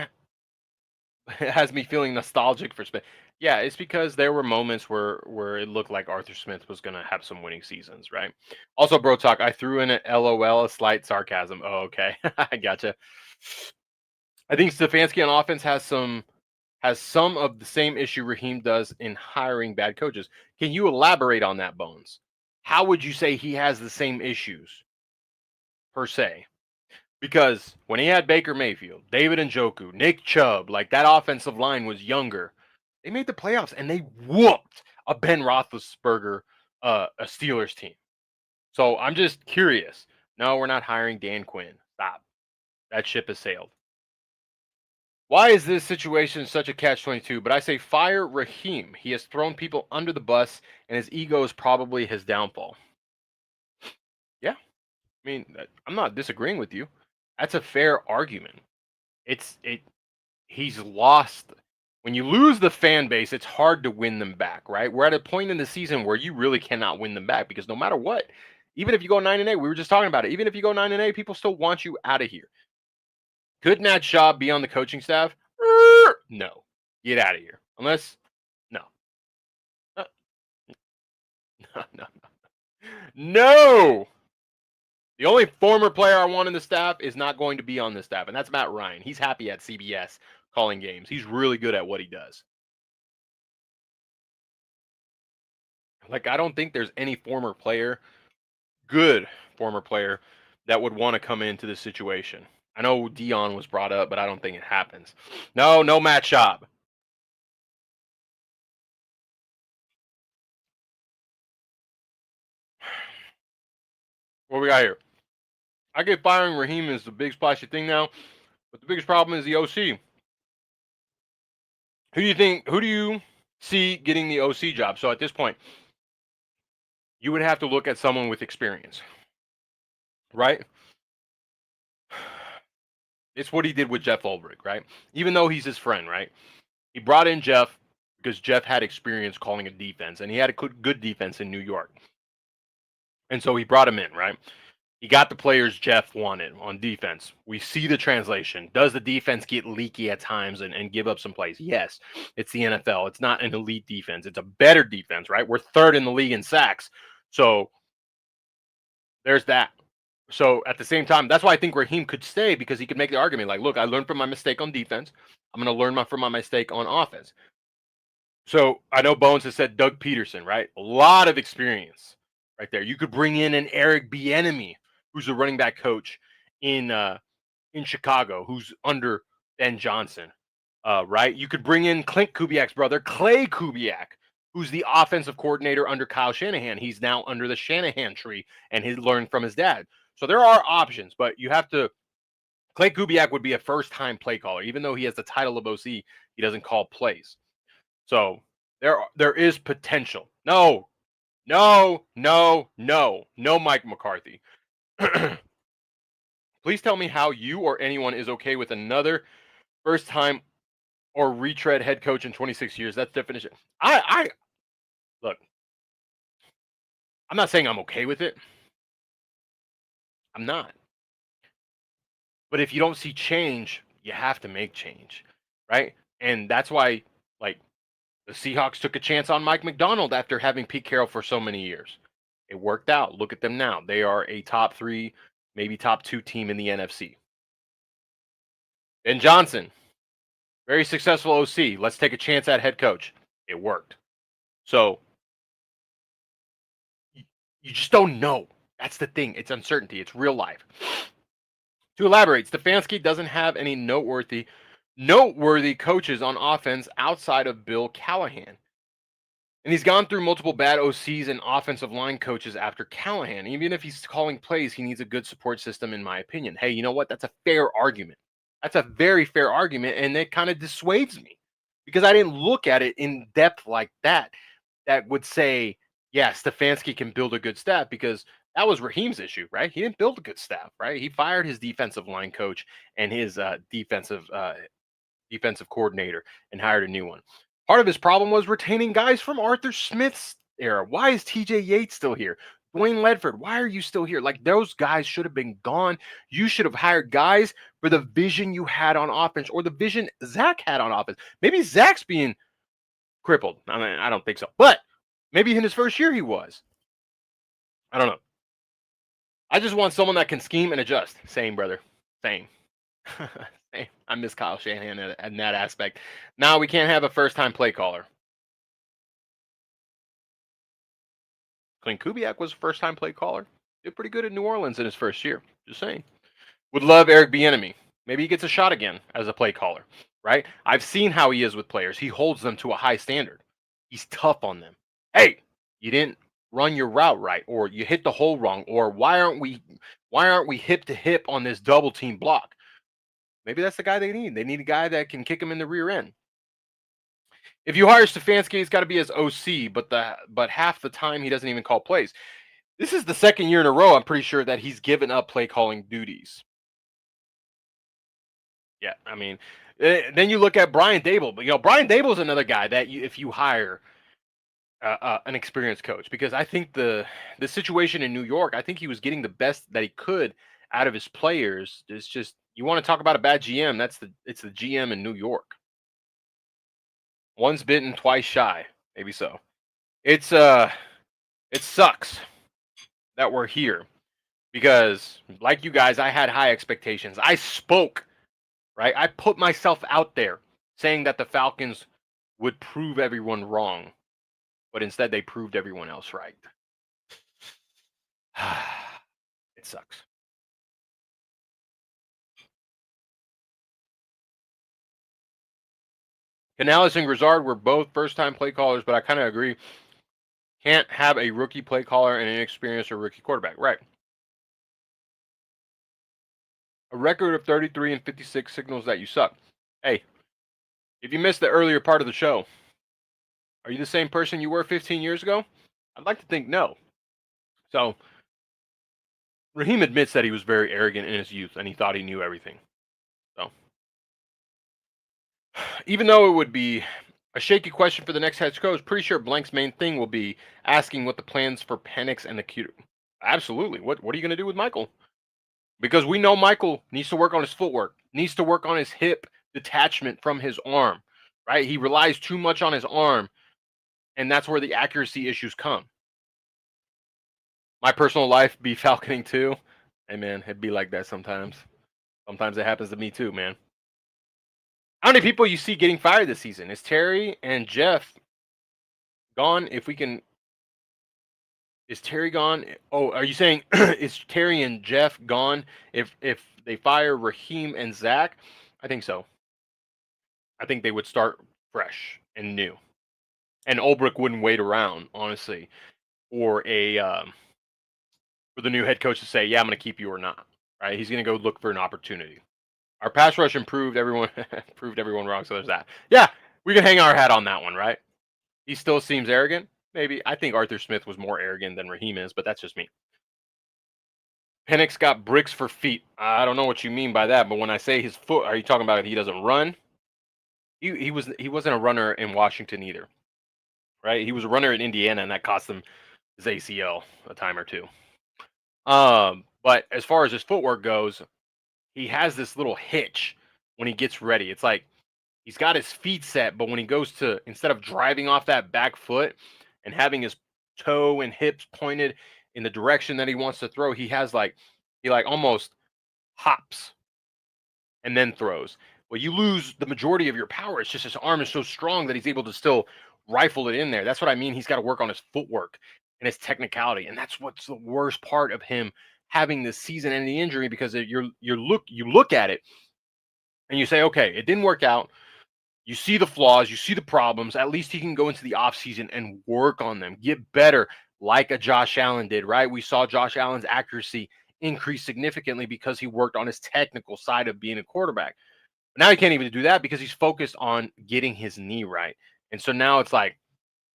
has me feeling nostalgic for Smith. Yeah, it's because there were moments where it looked like Arthur Smith was gonna have some winning seasons, right? Also, bro, talk. I threw in an LOL, a slight sarcasm. Oh, okay, I gotcha. I think Stefanski on offense has some of the same issue Raheem does in hiring bad coaches. Can you elaborate on that, Bones? How would you say he has the same issues per se? Because when he had Baker Mayfield, David Njoku, Nick Chubb, like that offensive line was younger. They made the playoffs and they whooped a Ben Roethlisberger, a Steelers team. So I'm just curious. No, we're not hiring Dan Quinn. Stop. That ship has sailed. Why is this situation such a catch-22? But I say fire Raheem. He has thrown people under the bus, and his ego is probably his downfall. Yeah, I mean, I'm not disagreeing with you. That's a fair argument. It. He's lost. When you lose the fan base, it's hard to win them back, right? We're at a point in the season where you really cannot win them back because no matter what, even if you go 9-8, we were just talking about it. Even if you go 9-8, people still want you out of here. Could Nat Shaw be on the coaching staff? No. Get out of here. Unless, no. Uh, no, no, no. The only former player I want in the staff is not going to be on the staff, and that's Matt Ryan. He's happy at CBS calling games. He's really good at what he does. Like, I don't think there's any former player, good former player, that would want to come into this situation. I know Dion was brought up, but I don't think it happens. No, no Matt Schaub. What we got here? I get firing Raheem is the big splashy thing now, but the biggest problem is the OC. Who do you see getting the OC job? So at this point, you would have to look at someone with experience, right? It's what he did with Jeff Ulbrich, right? Even though he's his friend, right? He brought in Jeff because Jeff had experience calling a defense, and he had a good defense in New York. And so he brought him in, right? He got the players Jeff wanted on defense. We see the translation. Does the defense get leaky at times and give up some plays? Yes. It's the NFL. It's not an elite defense. It's a better defense, right? We're third in the league in sacks. So there's that. So at the same time, that's why I think Raheem could stay, because he could make the argument like, look, I learned from my mistake on defense. I'm going to learn from my mistake on offense. So I know Bones has said Doug Peterson, right? A lot of experience right there. You could bring in an Eric Bieniemy, who's a running back coach in Chicago, who's under Ben Johnson, right? You could bring in Clint Kubiak's brother, Clay Kubiak, who's the offensive coordinator under Kyle Shanahan. He's now under the Shanahan tree, and he learned from his dad. So there are options, but you have to. Clay Kubiak would be a first-time play caller, even though he has the title of OC. He doesn't call plays. So there is potential. No, no, no, no, no, Mike McCarthy. Please tell me how you or anyone is okay with another first time or retread head coach in 26 years. That's definition. I look, I'm not saying I'm okay with it. I'm not. But if you don't see change, you have to make change, right? And that's why, like, the Seahawks took a chance on Mike McDonald after having Pete Carroll for so many years. It worked out. Look at them now. They are a top 3, maybe top 2 team in the NFC. Ben Johnson, very successful OC. Let's take a chance at head coach. It worked. So you just don't know. That's the thing. It's uncertainty. It's real life. To elaborate, Stefanski doesn't have any noteworthy coaches on offense outside of Bill Callahan. And he's gone through multiple bad OCs and offensive line coaches after Callahan. Even if he's calling plays, he needs a good support system, in my opinion. Hey, you know what? That's a fair argument. That's a very fair argument, and it kind of dissuades me because I didn't look at it in depth like that. That would say, yeah, Stefanski can build a good staff, because that was Raheem's issue, right? He didn't build a good staff, right? He fired his defensive line coach and his defensive coordinator and hired a new one. Part of his problem was retaining guys from Arthur Smith's era. Why is TJ Yates still here? Dwayne Ledford, why are you still here? Like, those guys should have been gone. You should have hired guys for the vision you had on offense, or the vision Zach had on offense. Maybe Zach's being crippled. I mean, I don't think so. But maybe in his first year he was. I don't know. I just want someone that can scheme and adjust. Same, brother. Same. Same. I miss Kyle Shanahan in that aspect. Now we can't have a first-time play caller. Clint Kubiak was a first-time play caller. Did pretty good in New Orleans in his first year. Just saying. Would love Eric Bieniemy. Maybe he gets a shot again as a play caller, right? I've seen how he is with players. He holds them to a high standard. He's tough on them. Hey, you didn't run your route right, or you hit the hole wrong, or why aren't we hip to hip on this double team block? Maybe that's the guy they need. They need a guy that can kick him in the rear end. If you hire Stefanski, he's got to be his OC, but half the time he doesn't even call plays. This is the second year in a row, I'm pretty sure, that he's given up play calling duties. Yeah, I mean, then you look at Brian Dable, but Brian Dable is another guy that if you hire an experienced coach, because I think the situation in New York, I think he was getting the best that he could out of his players. It's just, you want to talk about a bad GM? It's the GM in New York. Once bitten, twice shy, maybe so. It's it sucks that we're here because, like you guys, I had high expectations. I spoke, right? I put myself out there saying that the Falcons would prove everyone wrong, but instead they proved everyone else right. It sucks. Canales and Grizzard were both first-time play callers, but I kind of agree. Can't have a rookie play caller and an inexperienced or rookie quarterback. Right. A record of 33 and 56 signals that you suck. Hey, if you missed the earlier part of the show, are you the same person you were 15 years ago? I'd like to think no. So, Raheem admits that he was very arrogant in his youth and he thought he knew everything. So, even though it would be a shaky question for the next head coach, pretty sure Blank's main thing will be asking what the plans for Penix and the Q. Absolutely. What are you going to do with Michael? Because we know Michael needs to work on his footwork, needs to work on his hip detachment from his arm, right? He relies too much on his arm, and that's where the accuracy issues come. My personal life be falconing too. Hey man, it'd be like that sometimes. Sometimes it happens to me too, man. How many people you see getting fired this season? Is Terry and Jeff gone? If we can, is Terry gone? Oh, are you saying is Terry and Jeff gone if they fire Raheem and Zach? I think so. I think they would start fresh and new. And Ulbrich wouldn't wait around, honestly, for for the new head coach to say, "Yeah, I'm going to keep you or not." Right? He's going to go look for an opportunity. Our pass rush improved. Everyone proved everyone wrong. So there's that. Yeah, we can hang our hat on that one, right? He still seems arrogant. Maybe I think Arthur Smith was more arrogant than Raheem is, but that's just me. Penix got bricks for feet. I don't know what you mean by that, but when I say his foot, are you talking about he doesn't run? He wasn't a runner in Washington either, right? He was a runner in Indiana, and that cost him his ACL a time or two. But as far as his footwork goes, he has this little hitch when he gets ready. It's like he's got his feet set, but when he goes to, instead of driving off that back foot and having his toe and hips pointed in the direction that he wants to throw, he like almost hops and then throws. Well, you lose the majority of your power. It's just his arm is so strong that he's able to still rifle it in there. That's what I mean. He's got to work on his footwork and his technicality, and that's what's the worst part of him having this season-ending injury, because you look at it and you say, okay, it didn't work out. You see the flaws, you see the problems. At least he can go into the offseason and work on them, get better, like a Josh Allen did, right? We saw Josh Allen's accuracy increase significantly because he worked on his technical side of being a quarterback. But now he can't even do that because he's focused on getting his knee right. And so now it's like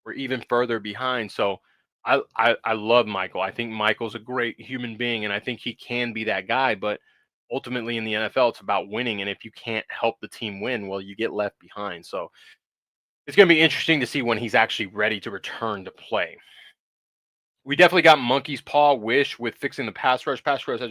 we're even further behind. So I love Michael. I think Michael's a great human being, and I think he can be that guy. But ultimately in the NFL, it's about winning. And if you can't help the team win, well, you get left behind. So it's going to be interesting to see when he's actually ready to return to play. We definitely got monkey's paw wish with fixing the pass rush. Pass rush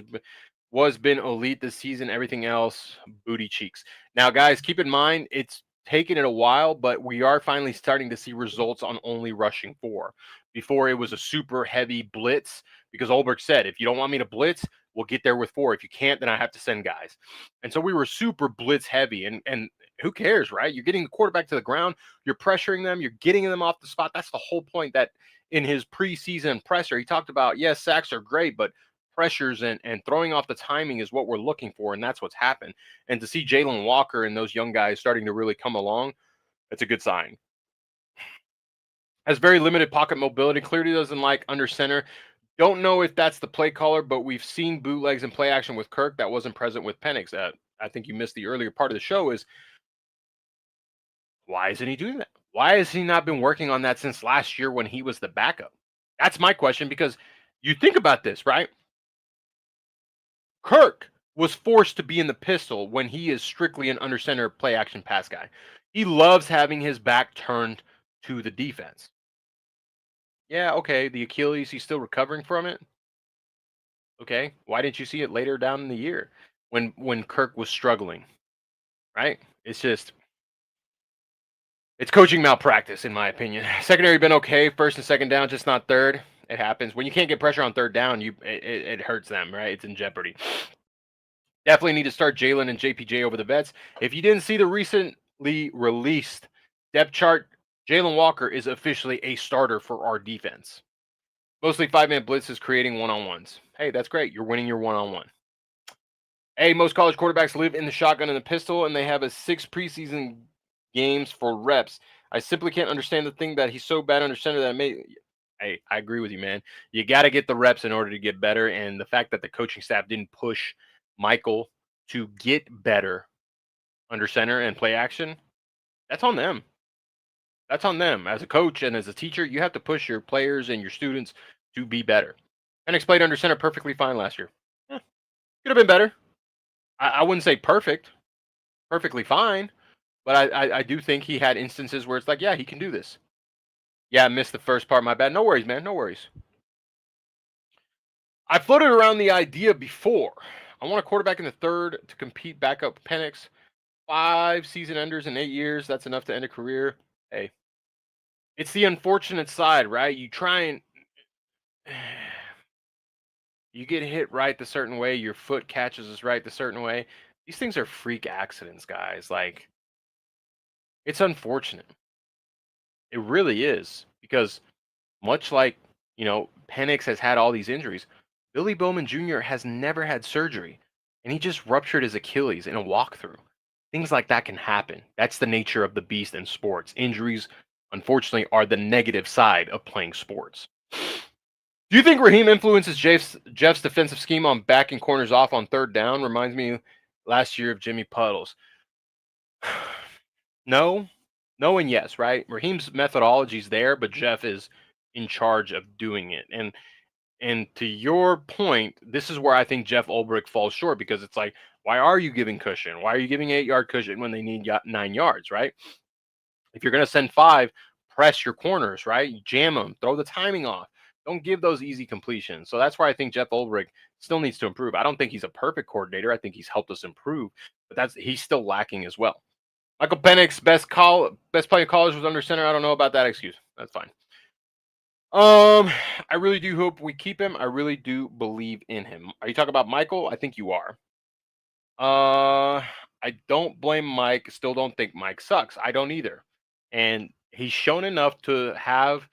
was been elite this season. Everything else, booty cheeks. Now, guys, keep in mind it's taken it a while, but we are finally starting to see results on only rushing four. Before it was a super heavy blitz because Ulbrich said, if you don't want me to blitz, we'll get there with four. If you can't, then I have to send guys. And so we were super blitz heavy, and who cares, right? You're getting the quarterback to the ground, you're pressuring them, you're getting them off the spot. That's the whole point. That in his preseason presser, he talked about, yes, sacks are great, but pressures and throwing off the timing is what we're looking for, and that's what's happened. And to see Jalen Walker and those young guys starting to really come along, that's a good sign. Has very limited pocket mobility. Clearly doesn't like under center. Don't know if that's the play caller, but we've seen bootlegs and play action with Kirk that wasn't present with Penix. I think you missed the earlier part of the show. Is why isn't he doing that? Why has he not been working on that since last year when he was the backup? That's my question because you think about this, right? Kirk was forced to be in the pistol when he is strictly an under center play action pass guy. He loves having his back turned to the defense. Yeah, okay, the Achilles, he's still recovering from it. Okay, why didn't you see it later down in the year when Kirk was struggling, right? It's just it's coaching malpractice in my opinion. Secondary been okay, first and second down, just not third. It happens when you can't get pressure on third down. It hurts them, right? It's in jeopardy. Definitely need to start Jalen and JPJ over the vets. If you didn't see the recently released depth chart, Jalen Walker is officially a starter for our defense. Mostly 5-man blitzes creating one-on-ones. Hey, that's great. You're winning your one-on-one. Hey, most college quarterbacks live in the shotgun and the pistol, and they have a 6 preseason games for reps. I simply can't understand the thing that he's so bad under center that made. Hey, I agree with you, man. You got to get the reps in order to get better, and the fact that the coaching staff didn't push Michael to get better under center and play action, that's on them. That's on them. As a coach and as a teacher, you have to push your players and your students to be better. Penix played under center perfectly fine last year. Eh, could have been better. I wouldn't say perfect, perfectly fine, but I do think he had instances where it's like, yeah, he can do this. Yeah, I missed the first part. My bad. No worries, man. No worries. I floated around the idea before. I want a quarterback in the third to compete back up Penix. 5 season enders in 8 years. That's enough to end a career. Hey, it's the unfortunate side, right? You try and you get hit right the certain way, your foot catches us right the certain way. These things are freak accidents, guys. Like, it's unfortunate. It really is because much like, Penix has had all these injuries, Billy Bowman Jr. has never had surgery and he just ruptured his Achilles in a walkthrough. Things like that can happen. That's the nature of the beast in sports. Injuries, unfortunately, are the negative side of playing sports. Do you think Raheem influences Jeff's defensive scheme on backing corners off on third down? Reminds me last year of Jimmy Puddles. No, no, and yes, right? Raheem's methodology is there, but Jeff is in charge of doing it. And to your point, this is where I think Jeff Ulbrich falls short because it's like, why are you giving cushion? Why are you giving 8 yard cushion when they need 9 yards, right? If you're going to send 5, press your corners, right? Jam them, throw the timing off. Don't give those easy completions. So that's why I think Jeff Ulbrich still needs to improve. I don't think he's a perfect coordinator. I think he's helped us improve, but he's still lacking as well. Michael Penix, best play in college was under center. I don't know about that excuse. That's fine. I really do hope we keep him. I really do believe in him. Are you talking about Michael? I think you are. I don't blame Mike. Still don't think Mike sucks. I don't either. And he's shown enough to have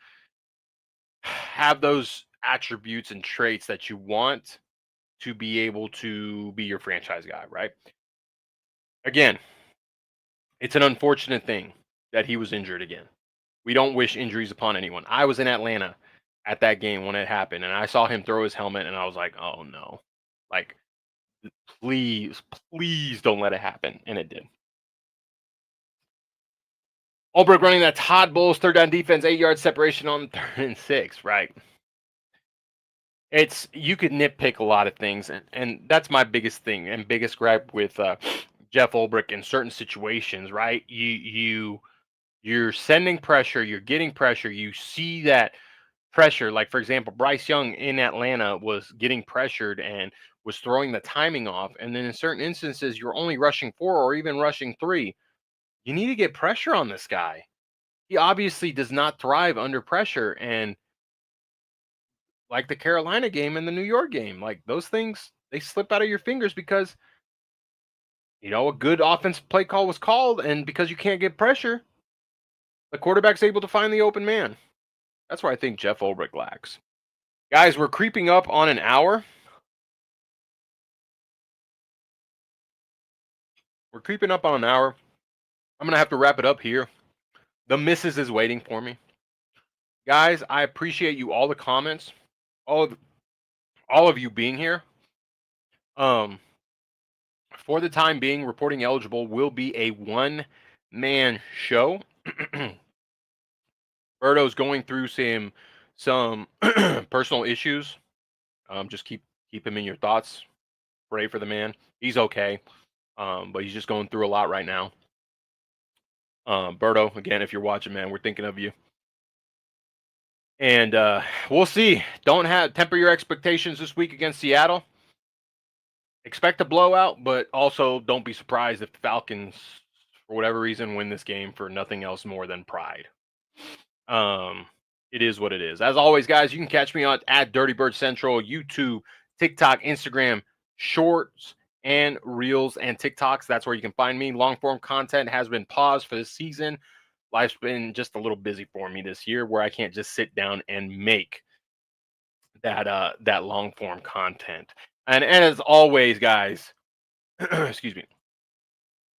those attributes and traits that you want to be able to be your franchise guy, right? Again, it's an unfortunate thing that he was injured again. We don't wish injuries upon anyone. I was in Atlanta at that game when it happened, and I saw him throw his helmet, and I was like, "Oh no!" Like, please, please don't let it happen, and it did. Ulbrich running that Todd Bowles third down defense, 8 yard separation on 3rd and 6. Right? It's you could nitpick a lot of things, and that's my biggest thing and biggest gripe with Jeff Ulbrich in certain situations. Right? You're sending pressure, you're getting pressure. You see that pressure. Like, for example, Bryce Young in Atlanta was getting pressured and was throwing the timing off. And then in certain instances, you're only rushing 4 or even rushing 3. You need to get pressure on this guy. He obviously does not thrive under pressure. And like the Carolina game and the New York game, like those things, they slip out of your fingers because, a good offensive play call was called. And because you can't get pressure, the quarterback's able to find the open man. That's where I think Jeff Ulbrich lacks. Guys, we're creeping up on an hour. We're creeping up on an hour. I'm going to have to wrap it up here. The missus is waiting for me. Guys, I appreciate you all the comments, all of, all of you being here. Um, for the time being, reporting eligible will be a one-man show. Berto's going through some personal issues. Just keep him in your thoughts. Pray for the man. He's okay, but he's just going through a lot right now. Berto, again, if you're watching, man, we're thinking of you. And we'll see. Don't temper your expectations this week against Seattle. Expect a blowout, but also don't be surprised if the Falcons, for whatever reason, win this game for nothing else more than pride. Um, it is what it is. As always, guys, you can catch me on at Dirty Bird Central, YouTube, TikTok, Instagram, Shorts, and Reels and TikToks. That's where you can find me. Long form content has been paused for this season. Life's been just a little busy for me this year, where I can't just sit down and make that long form content. And as always, guys, excuse me.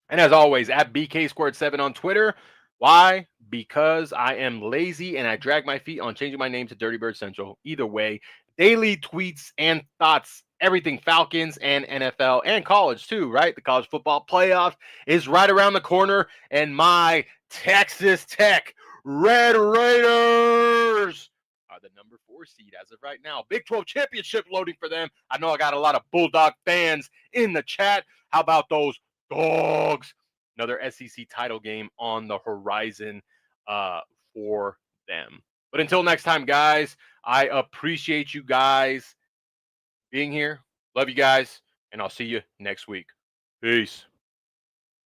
And as always, at BK squared 7 on Twitter. Why? Because I am lazy and I drag my feet on changing my name to Dirty Bird Central. Either way, daily tweets and thoughts, everything Falcons and NFL and college too, right? The college football playoff is right around the corner, and my Texas Tech Red Raiders are the number 4 seed as of right now. Big 12 championship loading for them. I know I got a lot of Bulldog fans in the chat. How about those Dogs? Another SEC title game on the horizon for them. But until next time, guys, I appreciate you guys being here. Love you guys, and I'll see you next week. Peace.